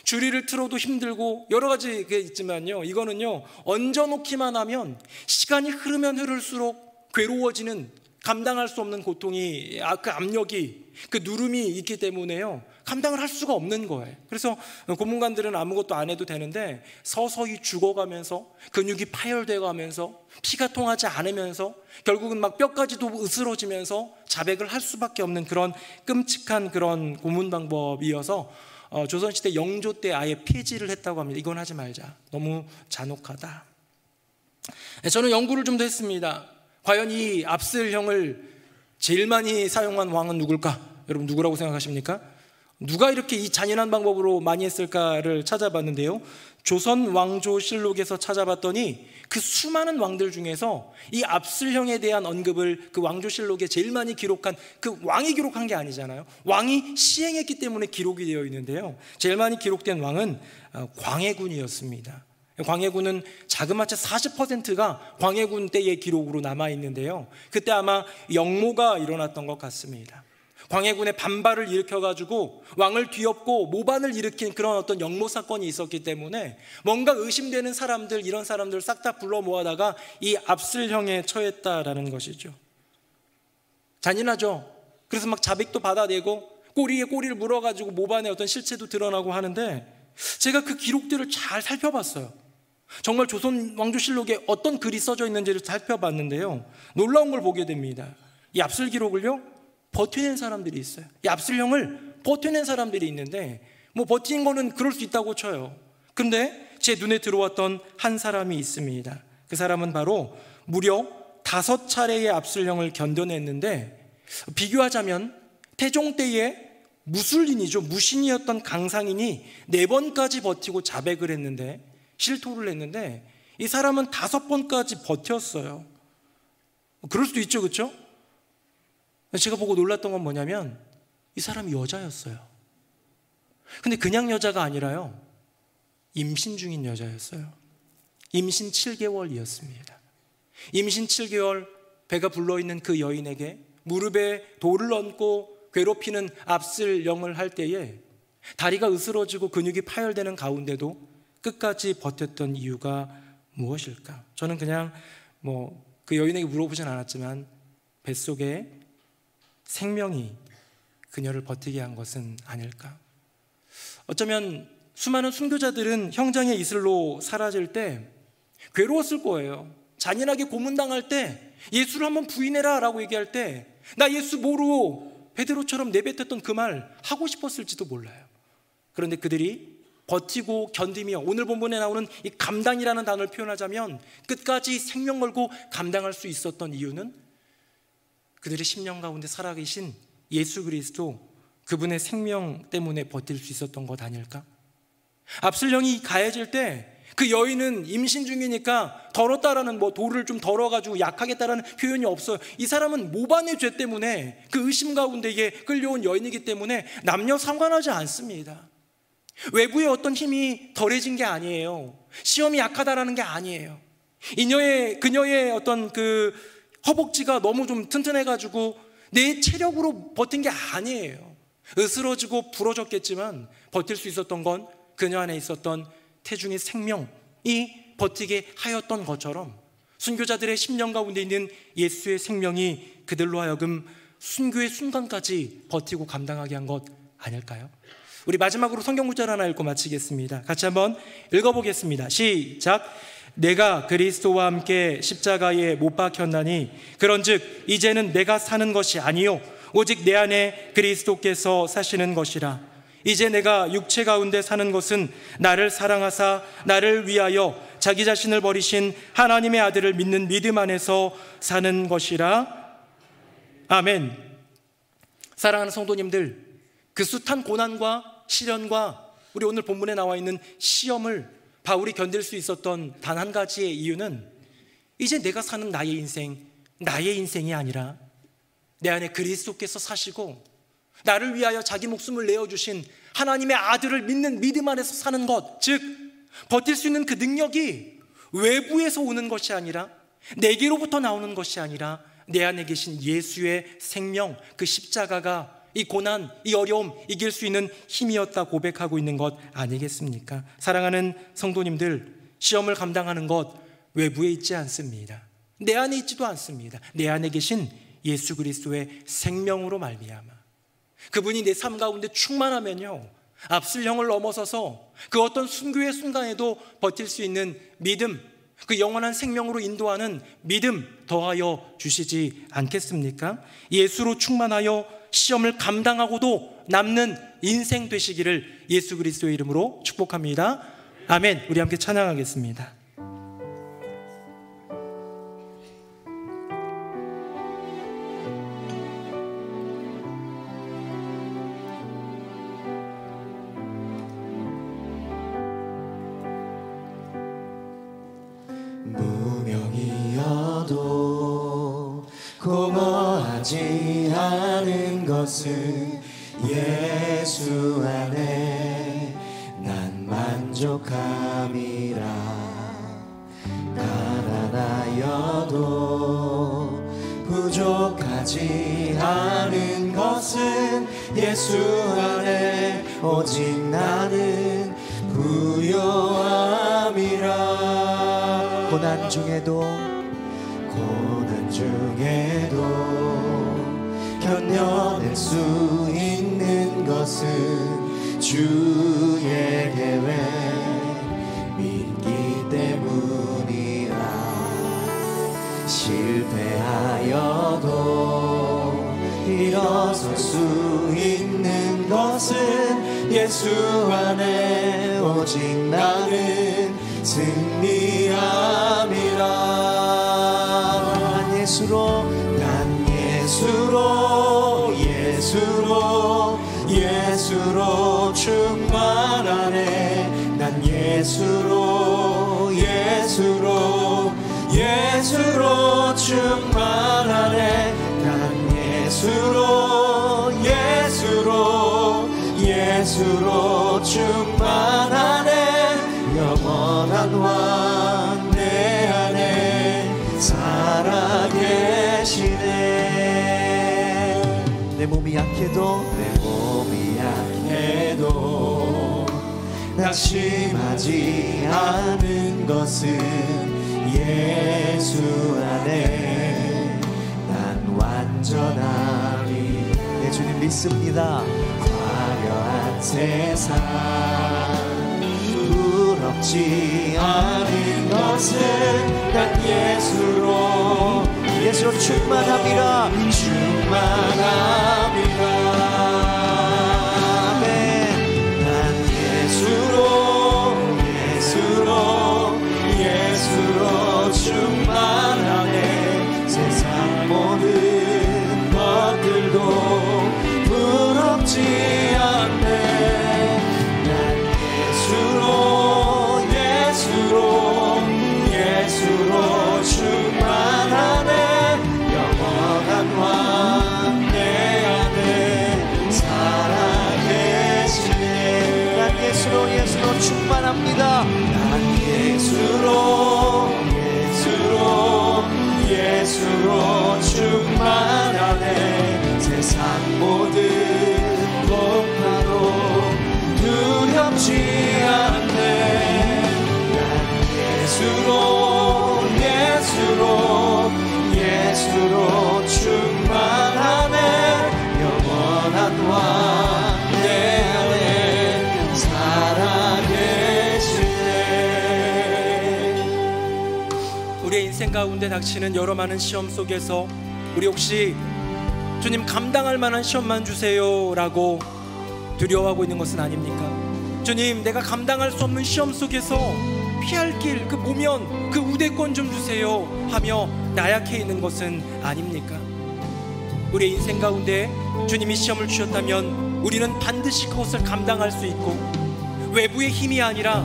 E: 주리를 틀어도 힘들고 여러 가지 게 있지만요, 이거는요, 얹어놓기만 하면 시간이 흐르면 흐를수록 괴로워지는, 감당할 수 없는 고통이, 그 압력이, 그 누름이 있기 때문에요, 감당을 할 수가 없는 거예요. 그래서 고문관들은 아무것도 안 해도 되는데 서서히 죽어가면서 근육이 파열되어 가면서 피가 통하지 않으면서 결국은 막 뼈까지도 으스러지면서 자백을 할 수밖에 없는 그런 끔찍한 그런 고문 방법이어서 조선시대 영조 때 아예 폐지를 했다고 합니다. 이건 하지 말자, 너무 잔혹하다. 저는 연구를 좀 더 했습니다. 과연 이 압슬형을 제일 많이 사용한 왕은 누굴까? 여러분, 누구라고 생각하십니까? 누가 이렇게 이 잔인한 방법으로 많이 했을까를 찾아봤는데요, 조선 왕조실록에서 찾아봤더니 그 수많은 왕들 중에서 이 압슬형에 대한 언급을 그 왕조실록에 제일 많이 기록한, 그 왕이 기록한 게 아니잖아요, 왕이 시행했기 때문에 기록이 되어 있는데요, 제일 많이 기록된 왕은 광해군이었습니다. 광해군은 자그마치 40%가 광해군 때의 기록으로 남아있는데요, 그때 아마 역모가 일어났던 것 같습니다. 광해군의 반발을 일으켜가지고 왕을 뒤엎고 모반을 일으킨 그런 어떤 역모 사건이 있었기 때문에 뭔가 의심되는 사람들, 이런 사람들 싹 다 불러 모아다가 이 압슬형에 처했다라는 것이죠. 잔인하죠. 그래서 막 자백도 받아내고 꼬리에 꼬리를 물어가지고 모반의 어떤 실체도 드러나고 하는데, 제가 그 기록들을 잘 살펴봤어요. 정말 조선 왕조실록에 어떤 글이 써져 있는지를 살펴봤는데요, 놀라운 걸 보게 됩니다. 이 압슬 기록을요 버텨낸 사람들이 있어요. 이 압슬형을 버텨낸 사람들이 있는데, 뭐 버틴 거는 그럴 수 있다고 쳐요. 근데 제 눈에 들어왔던 한 사람이 있습니다. 그 사람은 바로 무려 5차례의 압슬형을 견뎌냈는데, 비교하자면 태종 때의 무술인이죠, 무신이었던 강상인이 4번까지 버티고 자백을 했는데, 실토를 했는데, 이 사람은 5번까지 버텼어요. 그럴 수도 있죠, 그렇죠? 제가 보고 놀랐던 건 뭐냐면, 이 사람이 여자였어요. 근데 그냥 여자가 아니라요, 임신 중인 여자였어요. 임신 7개월이었습니다. 임신 7개월 배가 불러있는 그 여인에게 무릎에 돌을 얹고 괴롭히는 압슬령을 할 때에 다리가 으스러지고 근육이 파열되는 가운데도 끝까지 버텼던 이유가 무엇일까? 저는 그냥 그 여인에게 물어보진 않았지만 뱃속에 생명이 그녀를 버티게 한 것은 아닐까? 어쩌면 수많은 순교자들은 형장의 이슬로 사라질 때 괴로웠을 거예요. 잔인하게 고문당할 때 예수를 한번 부인해라 라고 얘기할 때 나 예수 모르고 베드로처럼 내뱉었던 그 말 하고 싶었을지도 몰라요. 그런데 그들이 버티고 견디며, 오늘 본문에 나오는 이 감당이라는 단어를 표현하자면 끝까지 생명 걸고 감당할 수 있었던 이유는 그들의 심령 가운데 살아계신 예수 그리스도, 그분의 생명 때문에 버틸 수 있었던 것 아닐까? 압슬령이 가해질 때 그 여인은 임신 중이니까 더럽다라는 돌을 좀 덜어가지고 약하겠다라는 표현이 없어요. 이 사람은 모반의 죄 때문에 그 의심 가운데에 끌려온 여인이기 때문에 남녀 상관하지 않습니다. 외부의 어떤 힘이 덜해진 게 아니에요. 시험이 약하다라는 게 아니에요. 그녀의 어떤 그 허벅지가 너무 좀 튼튼해가지고 내 체력으로 버틴 게 아니에요. 으스러지고 부러졌겠지만 버틸 수 있었던 건 그녀 안에 있었던 태중의 생명이 버티게 하였던 것처럼, 순교자들의 심령 가운데 있는 예수의 생명이 그들로 하여금 순교의 순간까지 버티고 감당하게 한 것 아닐까요? 우리 마지막으로 성경 구절 하나 읽고 마치겠습니다. 같이 한번 읽어보겠습니다. 시작. 내가 그리스도와 함께 십자가에 못 박혔나니 그런즉 이제는 내가 사는 것이 아니요 오직 내 안에 그리스도께서 사시는 것이라. 이제 내가 육체 가운데 사는 것은 나를 사랑하사 나를 위하여 자기 자신을 버리신 하나님의 아들을 믿는 믿음 안에서 사는 것이라. 아멘. 사랑하는 성도님들, 그 숱한 고난과 시련과 우리 오늘 본문에 나와 있는 시험을 바울이 견딜 수 있었던 단 한 가지의 이유는 이제 내가 사는 나의 인생이 아니라 내 안에 그리스도께서 사시고 나를 위하여 자기 목숨을 내어주신 하나님의 아들을 믿는 믿음 안에서 사는 것, 즉 버틸 수 있는 그 능력이 외부에서 오는 것이 아니라, 내게로부터 나오는 것이 아니라 내 안에 계신 예수의 생명, 그 십자가가 이 고난, 이 어려움 이길 수 있는 힘이었다 고백하고 있는 것 아니겠습니까? 사랑하는 성도님들, 시험을 감당하는 것 외부에 있지 않습니다. 내 안에 있지도 않습니다. 내 안에 계신 예수 그리스도의 생명으로 말미암아 그분이 내 삶 가운데 충만하면요, 압슬형을 넘어서서 그 어떤 순교의 순간에도 버틸 수 있는 믿음, 그 영원한 생명으로 인도하는 믿음 더하여 주시지 않겠습니까? 예수로 충만하여 시험을 감당하고도 남는 인생 되시기를 예수 그리스도의 이름으로 축복합니다. 아멘. 우리 함께 찬양하겠습니다.
C: 무명이어도 공허하지 않은 것은 예수 안에 난 만족 부족함이라. 가난하여도 부족하지 않은 것은 예수 안에 오직 나는 부요함이라. 고난 중에도 견뎌낼 수 있는 것은 주의 계획 믿기 때문이라. 실패하여도 일어설 수 있는 것은 예수 안에 오직 나는 승리함이라. 난 예수로 충만하네. 난 예수로 충만하네. 난 예수로 충만하네. 영원한 왕 내 안에 살아계시네. 내 몸이 약해도 낙심하지 않은 것은 예수 안에 난 완전하리. 내 주님 믿습니다. 화려한 세상 부럽지 않은 것은 난 예수로 충만함이라. 예수로 충만하네. 세상 모든 것들도 부럽지 않네. 난 예수로 충만하네. 영원한 왕 내 안에 살아계시네. 난 예수로 충만합니다. 예수로 충만하네. 세상 모든 고난도 두렵지 않네. 난 예수로 충만하네. 영원한 왕 내 안에 살아계시네.
E: 우리의 인생 가운데 닥치는 여러 많은 시험 속에서 우리 혹시 주님 감당할 만한 시험만 주세요 라고 두려워하고 있는 것은 아닙니까? 주님, 내가 감당할 수 없는 시험 속에서 피할 길, 그 모면, 그 우대권 좀 주세요 하며 나약해 있는 것은 아닙니까? 우리의 인생 가운데 주님이 시험을 주셨다면 우리는 반드시 그것을 감당할 수 있고, 외부의 힘이 아니라,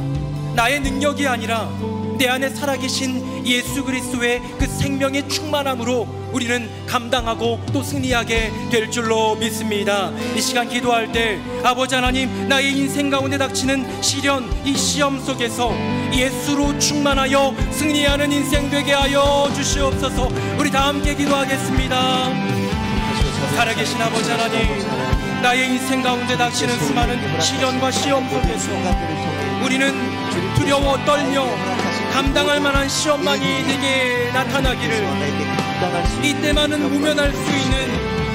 E: 나의 능력이 아니라 내 안에 살아계신 예수 그리스도의 그 생명의 충만함으로 우리는 감당하고 또 승리하게 될 줄로 믿습니다. 이 시간 기도할 때 아버지 하나님, 나의 인생 가운데 닥치는 시련, 이 시험 속에서 예수로 충만하여 승리하는 인생 되게 하여 주시옵소서. 우리 다 함께 기도하겠습니다. 살아계신 아버지 하나님, 나의 인생 가운데 닥치는 수많은 시련과 시험 속에서 우리는 두려워 떨며 감당할 만한 시험만이 내게 나타나기를, 이때만은 무면할 수 있는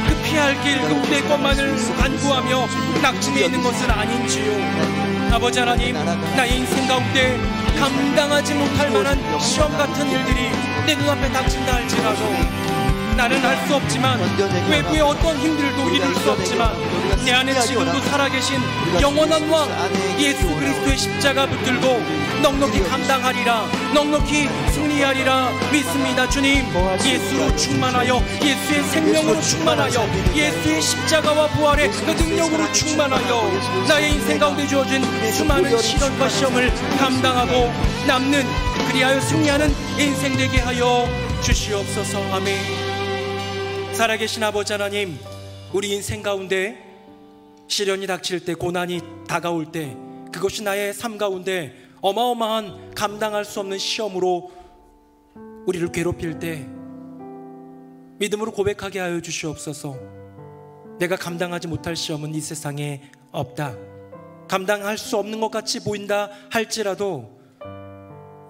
E: 그 피할 길, 그 우대권만을 간구하며 낙심해 있는 것은 아닌지요. 아버지 하나님, 나의 인생 가운데 감당하지 못할 만한 시험 같은 일들이 내 눈앞에 닥친다 할지라도 나는 할 수 없지만, 외부의 어떤 힘들도 이룰 수 없지만 내 안에 지금도 살아계신 영원한 왕 예수 그리스도의 십자가 붙들고 넉넉히 감당하리라, 넉넉히 승리하리라 믿습니다. 주님, 예수로 충만하여, 예수의 생명으로 충만하여, 예수의 십자가와 부활의 그 능력으로 충만하여 나의 인생 가운데 주어진 수많은 시련과 시험을 감당하고 남는, 그리하여 승리하는 인생 되게 하여 주시옵소서. 아멘. 살아계신 아버지 하나님, 우리 인생 가운데 시련이 닥칠 때, 고난이 다가올 때 그것이 나의 삶 가운데 어마어마한 감당할 수 없는 시험으로 우리를 괴롭힐 때 믿음으로 고백하게 하여 주시옵소서. 내가 감당하지 못할 시험은 이 세상에 없다. 감당할 수 없는 것 같이 보인다 할지라도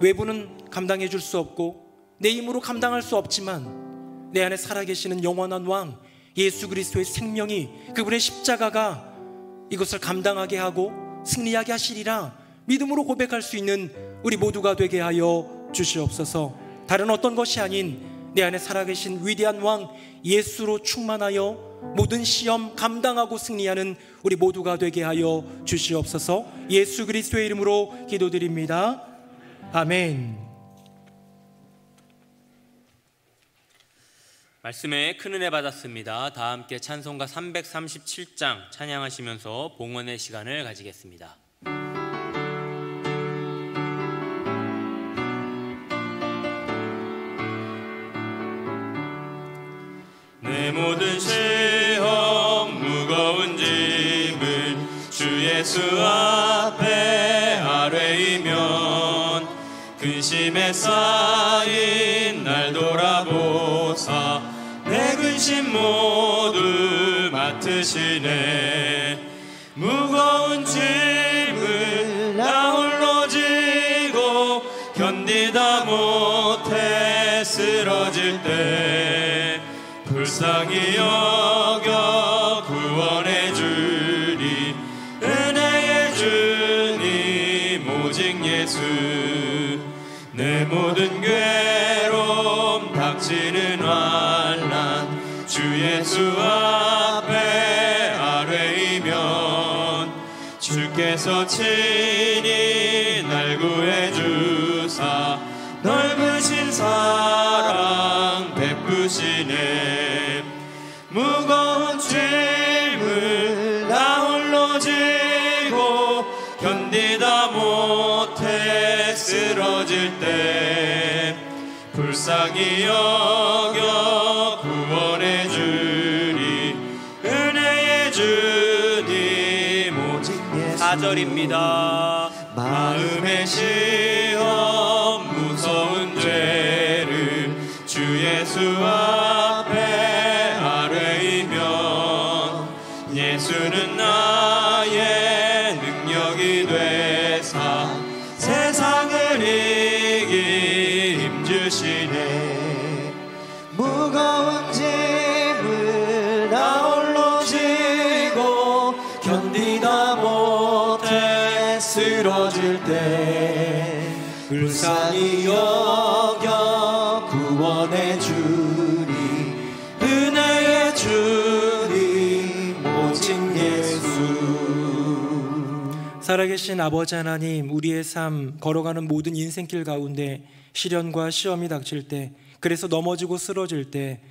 E: 외부는 감당해 줄 수 없고 내 힘으로 감당할 수 없지만 내 안에 살아계시는 영원한 왕 예수 그리스도의 생명이, 그분의 십자가가 이것을 감당하게 하고 승리하게 하시리라 믿음으로 고백할 수 있는 우리 모두가 되게 하여 주시옵소서. 다른 어떤 것이 아닌 내 안에 살아계신 위대한 왕 예수로 충만하여 모든 시험 감당하고 승리하는 우리 모두가 되게 하여 주시옵소서. 예수 그리스도의 이름으로 기도드립니다. 아멘.
A: 말씀에 큰 은혜 받았습니다. 다 함께 찬송가 337장 찬양하시면서 봉헌의 시간을 가지겠습니다. 내 모든 시험 무거운 짐을 주 예수 앞에 아뢰이면 근심에 쌓인 날 돌아보사 내 근심 모두 맡으시네. 무거운 짐을 나 홀로 지고 견디다 못해 쓰러질 때 불쌍히 여겨 구원해 주리. 은혜의 주님 오직 예수. 내 모든 괴로움 닥치는 환난 주 예수 앞에 아뢰이면 주께서 친히 날 구해 주사 넓으신 사랑 베푸시네. 무거운 짐을 나 홀로 지고 견디다 못해 쓰러질 때 불쌍히 여겨 구원해 주리. 은혜의 주님 오직 예수. 4절입니다. 마음의 시험 무서운 죄를 주 예수 앞에 아뢰이면 예수는 나의 능력이 되사 세상을 이기 힘주시네.
C: 무거운 짐을 나 홀로 지고 견디다 못해 쓰러질 때 불쌍히 여겨 구원해 주리. 은혜의 주님 오직 예수.
E: 살아계신 아버지 하나님, 우리의 삶 걸어가는 모든 인생길 가운데 시련과 시험이 닥칠 때, 그래서 넘어지고 쓰러질 때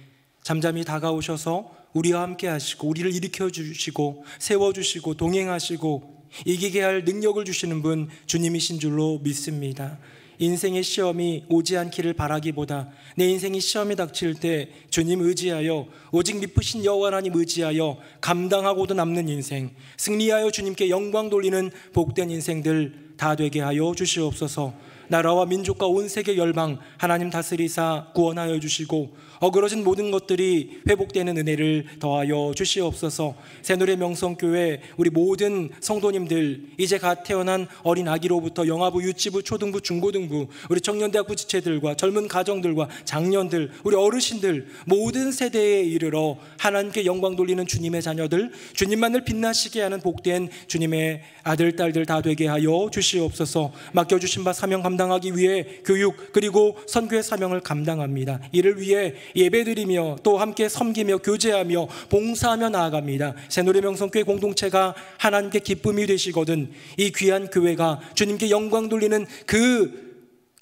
E: 잠잠히 다가오셔서 우리와 함께 하시고 우리를 일으켜 주시고 세워주시고 동행하시고 이기게 할 능력을 주시는 분 주님이신 줄로 믿습니다. 인생의 시험이 오지 않기를 바라기보다 내 인생의 시험이 닥칠 때 주님 의지하여 오직 미쁘신 여호와 하나님 의지하여 감당하고도 남는 인생, 승리하여 주님께 영광 돌리는 복된 인생들 다 되게 하여 주시옵소서. 나라와 민족과 온 세계 열방 하나님 다스리사 구원하여 주시고 어그러진 모든 것들이 회복되는 은혜를 더하여 주시옵소서. 새누리 명성교회 우리 모든 성도님들, 이제 갓 태어난 어린 아기로부터 영아부, 유치부, 초등부, 중고등부, 우리 청년대학부 지체들과 젊은 가정들과 장년들, 우리 어르신들 모든 세대에 이르러 하나님께 영광 돌리는 주님의 자녀들, 주님만을 빛나시게 하는 복된 주님의 아들, 딸들 다 되게 하여 주시옵소서. 맡겨주신 바 사명 감당하기 위해 교육 그리고 선교의 사명을 감당합니다. 이를 위해 예배드리며 또 함께 섬기며 교제하며 봉사하며 나아갑니다. 새누리 명성교회 공동체가 하나님께 기쁨이 되시거든 이 귀한 교회가 주님께 영광 돌리는 그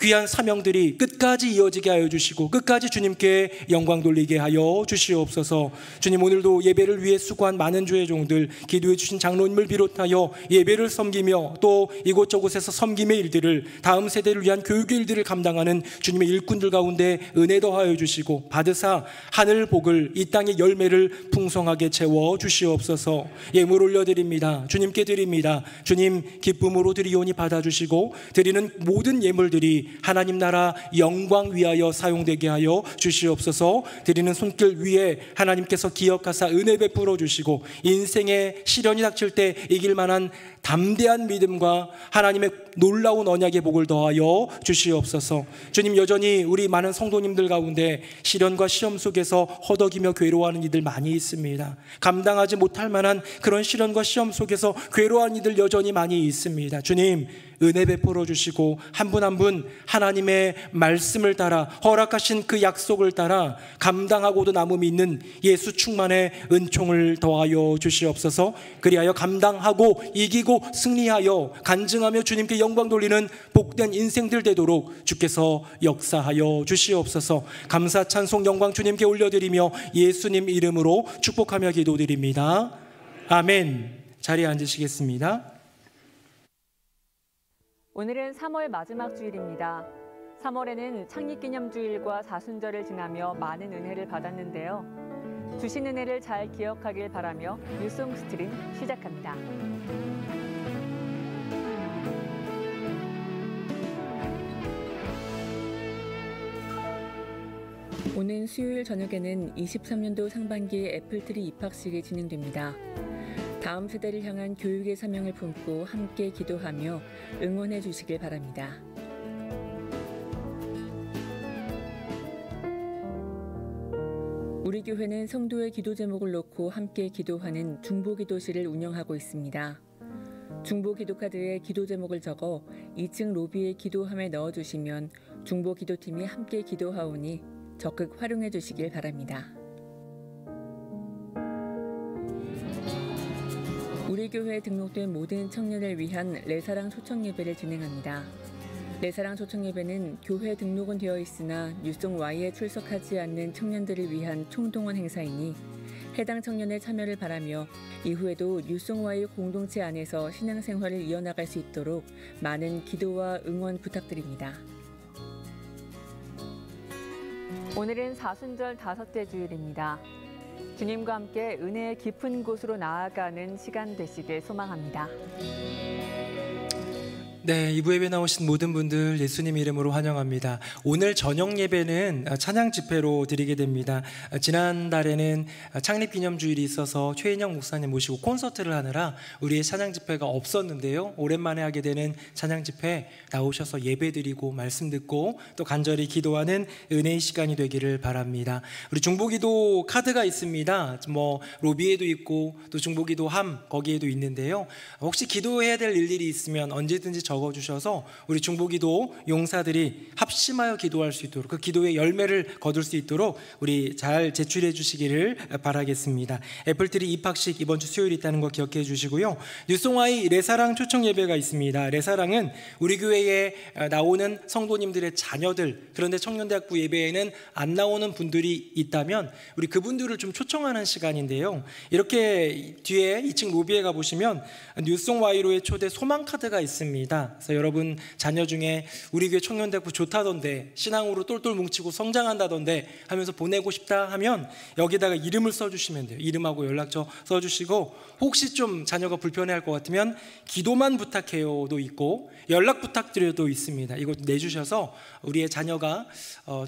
E: 귀한 사명들이 끝까지 이어지게 하여 주시고 끝까지 주님께 영광 돌리게 하여 주시옵소서. 주님, 오늘도 예배를 위해 수고한 많은 주의 종들, 기도해 주신 장로님을 비롯하여 예배를 섬기며 또 이곳저곳에서 섬김의 일들을, 다음 세대를 위한 교육의 일들을 감당하는 주님의 일꾼들 가운데 은혜 더하여 주시고 받으사 하늘 복을, 이 땅의 열매를 풍성하게 채워 주시옵소서. 예물 올려드립니다. 주님께 드립니다. 주님, 기쁨으로 드리오니 받아주시고 드리는 모든 예물들이 하나님 나라 영광 위하여 사용되게 하여 주시옵소서. 드리는 손길 위에 하나님께서 기억하사 은혜 베풀어 주시고 인생의 시련이 닥칠 때 이길 만한 담대한 믿음과 하나님의 놀라운 언약의 복을 더하여 주시옵소서. 주님, 여전히 우리 많은 성도님들 가운데 시련과 시험 속에서 허덕이며 괴로워하는 이들 많이 있습니다. 감당하지 못할 만한 그런 시련과 시험 속에서 괴로워하는 이들 여전히 많이 있습니다. 주님, 은혜 베풀어 주시고 한 분 한 분 하나님의 말씀을 따라, 허락하신 그 약속을 따라 감당하고도 남음이 있는 예수 충만의 은총을 더하여 주시옵소서. 그리하여 감당하고 이기고 승리하여 간증하며 주님께 영광 돌리는 복된 인생들 되도록 주께서 역사하여 주시옵소서. 감사 찬송 영광 주님께 올려드리며 예수님 이름으로 축복하며 기도드립니다. 아멘. 자리에 앉으시겠습니다.
F: 오늘은 3월 마지막 주일입니다. 3월에는 창립기념주일과 사순절을 지나며 많은 은혜를 받았는데요. 주신 은혜를 잘 기억하길 바라며 뉴송 스트림 시작합니다. 오는 수요일 저녁에는 23년도 상반기 애플트리 입학식이 진행됩니다. 다음 세대를 향한 교육의 사명을 품고 함께 기도하며 응원해 주시길 바랍니다. 우리 교회는 성도의 기도 제목을 놓고 함께 기도하는 중보기도실을 운영하고 있습니다. 중보기도카드에 기도 제목을 적어 2층 로비의 기도함에 넣어주시면 중보기도팀이 함께 기도하오니 적극 활용해 주시길 바랍니다. 우리 교회에 등록된 모든 청년을 위한 레사랑 초청 예배를 진행합니다. 레사랑 초청 예배는 교회 등록은 되어 있으나 뉴송 Y에 출석하지 않는 청년들을 위한 총동원 행사이니 해당 청년의 참여를 바라며 이후에도 뉴송 Y 공동체 안에서 신앙생활을 이어나갈 수 있도록 많은 기도와 응원 부탁드립니다. 오늘은 사순절 5째 주일입니다. 주님과 함께 은혜의 깊은 곳으로 나아가는 시간 되시길 소망합니다.
E: 네, 2부 예배 나오신 모든 분들 예수님 이름으로 환영합니다. 오늘 저녁 예배는 찬양 집회로 드리게 됩니다. 지난달에는 창립기념주일이 있어서 최인영 목사님 모시고 콘서트를 하느라 우리의 찬양 집회가 없었는데요. 오랜만에 하게 되는 찬양 집회 나오셔서 예배 드리고 말씀 듣고 또 간절히 기도하는 은혜의 시간이 되기를 바랍니다. 우리 중보기도 카드가 있습니다. 로비에도 있고 또 중보기도함 거기에도 있는데요. 혹시 기도해야 될 일들이 있으면 언제든지 적어주셔서 우리 중보기도 용사들이 합심하여 기도할 수 있도록, 그 기도의 열매를 거둘 수 있도록 우리 잘 제출해 주시기를 바라겠습니다. 애플트리 입학식 이번 주 수요일 있다는 거 기억해 주시고요. 뉴송아이 레사랑 초청 예배가 있습니다. 레사랑은 우리 교회에 나오는 성도님들의 자녀들, 그런데 청년대학부 예배에는 안 나오는 분들이 있다면 우리 그분들을 좀 초청하는 시간인데요. 이렇게 뒤에 2층 로비에 가보시면 뉴송와이로의 초대 소망카드가 있습니다. 그래서 여러분 자녀 중에 우리 교회 청년대학부 좋다던데, 신앙으로 똘똘 뭉치고 성장한다던데 하면서 보내고 싶다 하면 여기다가 이름을 써주시면 돼요. 이름하고 연락처 써주시고, 혹시 좀 자녀가 불편해할 것 같으면 기도만 부탁해요도 있고 연락 부탁드려도 있습니다. 이거 내주셔서 우리의 자녀가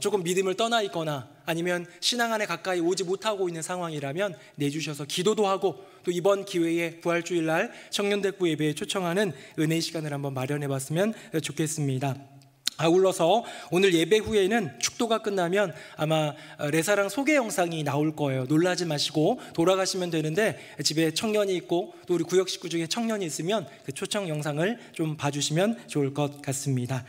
E: 조금 믿음을 떠나 있거나 아니면 신앙 안에 가까이 오지 못하고 있는 상황이라면 내주셔서 기도도 하고 또 이번 기회에 부활주일날 청년대학부 예배에 초청하는 은혜의 시간을 한번 마련해 봤으면 좋겠습니다. 아울러서 오늘 예배 후에는 축도가 끝나면 아마 레사랑 소개 영상이 나올 거예요. 놀라지 마시고 돌아가시면 되는데 집에 청년이 있고 또 우리 구역 식구 중에 청년이 있으면 그 초청 영상을 좀 봐주시면 좋을 것 같습니다.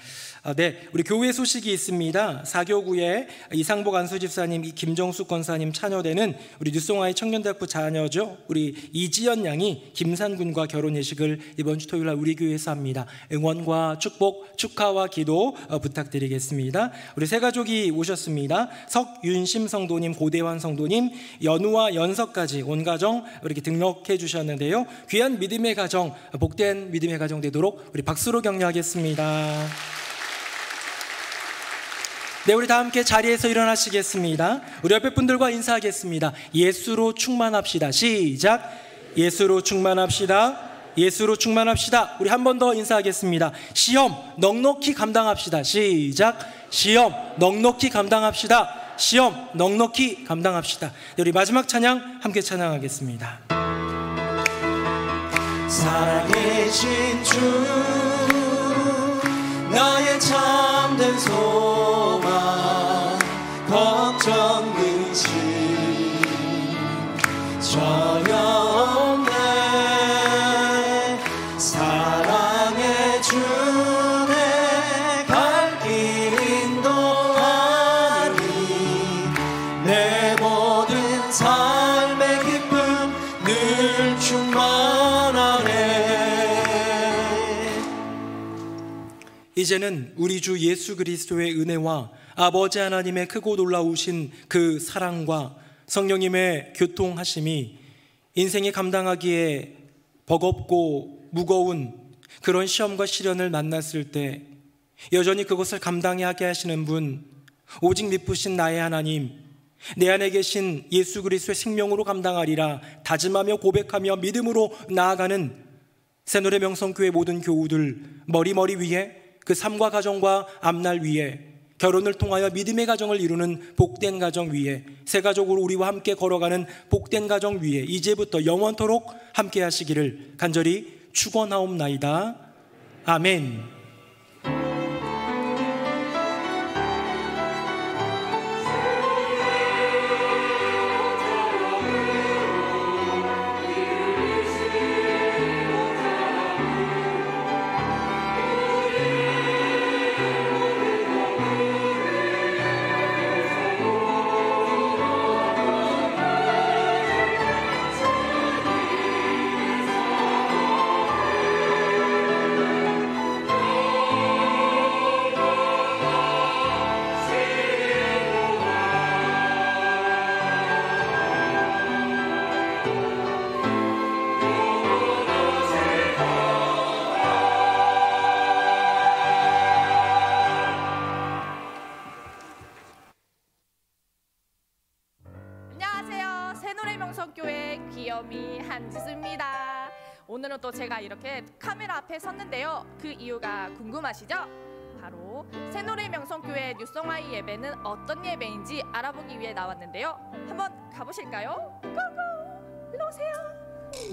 E: 네, 우리 교회 소식이 있습니다. 사교구에 이상복 안수집사님, 김정숙 권사님 차녀되는 우리 뉴송아이 청년대학부 자녀죠. 우리 이지연 양이 김산군과 결혼 예식을 이번 주 토요일 날 우리 교회에서 합니다. 응원과 축복, 축하와 기도 부탁드리겠습니다. 우리 세 가족이 오셨습니다. 석윤심 성도님, 고대환 성도님, 연우와 연석까지 온 가정 이렇게 등록해 주셨는데요. 귀한 믿음의 가정, 복된 믿음의 가정 되도록 우리 박수로 격려하겠습니다. 네, 우리 다 함께 자리에서 일어나시겠습니다. 우리 옆에 분들과 인사하겠습니다. 예수로 충만합시다. 시작. 예수로 충만합시다. 예수로 충만합시다. 우리 한 번 더 인사하겠습니다. 시험 넉넉히 감당합시다. 시작. 시험 넉넉히 감당합시다. 시험 넉넉히 감당합시다. 네, 우리 마지막 찬양 함께 찬양하겠습니다.
C: 살아계신 주 나의 참된 소망 걱정 근심 전혀 없네 사랑의 주 내 갈 길 인도하니 내 모든 삶의 기쁨 늘 충만하네.
E: 이제는 우리 주 예수 그리스도의 은혜와 아버지 하나님의 크고 놀라우신 그 사랑과 성령님의 교통하심이 인생이 감당하기에 버겁고 무거운 그런 시험과 시련을 만났을 때 여전히 그것을 감당해 하게 하시는 분, 오직 미쁘신 나의 하나님, 내 안에 계신 예수 그리스도의 생명으로 감당하리라 다짐하며 고백하며 믿음으로 나아가는 새노래 명성교회 모든 교우들 머리 위에 그 삶과 가정과 앞날 위에 결혼을 통하여 믿음의 가정을 이루는 복된 가정 위에 새 가족으로 우리와 함께 걸어가는 복된 가정 위에 이제부터 영원토록 함께 하시기를 간절히 축원하옵나이다. 아멘.
G: 한지수입니다. 오늘은 또 제가 이렇게 카메라 앞에 섰는데요. 그 이유가 궁금하시죠? 바로 새노래 명성교회 뉴송아이 예배는 어떤 예배인지 알아보기 위해 나왔는데요. 한번 가보실까요? 고고! 일로 오세요.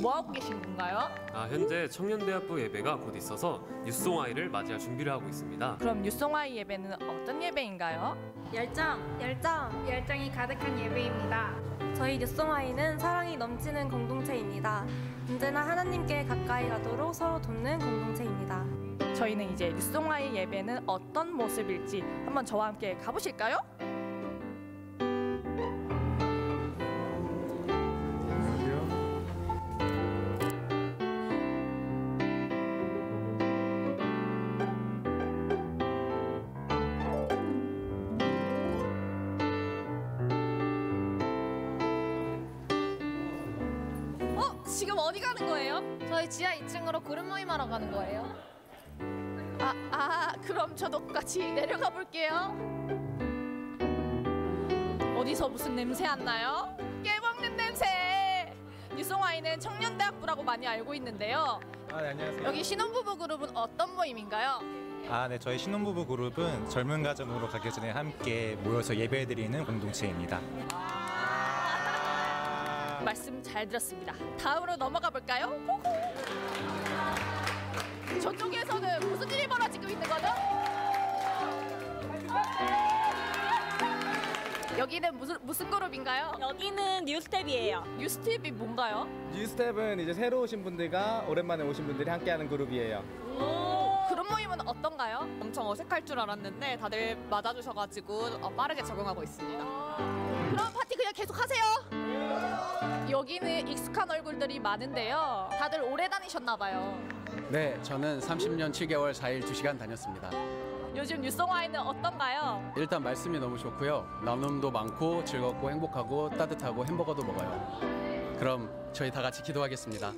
G: 뭐하고 계신 건가요?
H: 현재 청년대학부 예배가 곧 있어서 뉴송아이를 맞이할 준비를 하고 있습니다.
G: 그럼 뉴송아이 예배는 어떤 예배인가요?
I: 열정이 가득한 예배입니다. 저희 뉴송아이는 사랑이 넘치는 공동체입니다. 언제나 하나님께 가까이 가도록 서로 돕는 공동체입니다.
G: 저희는 이제 뉴송아이 예배는 어떤 모습일지 한번 저와 함께 가보실까요? 지금 어디 가는 거예요?
I: 저희 지하 2층으로 그룹 모임하러 가는 거예요.
G: 그럼 저도 같이 내려가 볼게요. 어디서 무슨 냄새 안 나요? 깨먹는 냄새! 뉴송아이는 청년대학부라고 많이 알고 있는데요.
J: 네, 안녕하세요.
G: 여기 신혼부부 그룹은 어떤 모임인가요?
J: 네, 저희 신혼부부 그룹은 젊은 가정으로 가기 전에 함께 모여서 예배드리는 공동체입니다.
G: 말씀 잘 들었습니다. 다음으로 넘어가 볼까요? 저쪽에서는 무슨 일이 벌어지고 있는 거죠? 여기는 무슨 그룹인가요?
K: 여기는 뉴스텝이에요.
G: 뉴스텝이 뭔가요?
L: 뉴스텝은 이제 새로 오신 분들과 오랜만에 오신 분들이 함께하는 그룹이에요.
G: 그룹 모임은 어떤가요?
K: 엄청 어색할 줄 알았는데 다들 맞아주셔가지고 빠르게 적응하고 있습니다.
G: 그럼 파티 그냥 계속 하세요. 여기는 익숙한 얼굴들이 많은데요. 다들 오래 다니셨나 봐요.
M: 네, 저는 30년 7개월 4일 2시간 다녔습니다.
G: 요즘 뉴송아이는 어떤가요?
M: 일단 말씀이 너무 좋고요. 나눔도 많고 즐겁고 행복하고 따뜻하고 햄버거도 먹어요. 그럼 저희 다 같이 기도하겠습니다.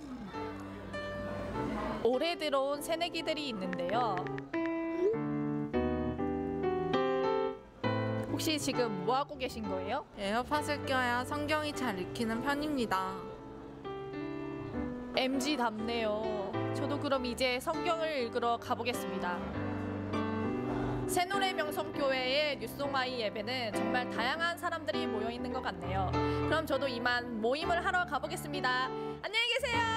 G: 올해 들어온 새내기들이 있는데요. 혹시 지금 뭐 하고 계신 거예요?
N: 에어팟을 껴야 성경이 잘 읽히는 편입니다.
G: MG답네요. 저도 그럼 이제 성경을 읽으러 가보겠습니다. 새노래 명성교회의 뉴송아이 예배는 정말 다양한 사람들이 모여 있는 것 같네요. 그럼 저도 이만 모임을 하러 가보겠습니다. 안녕히 계세요.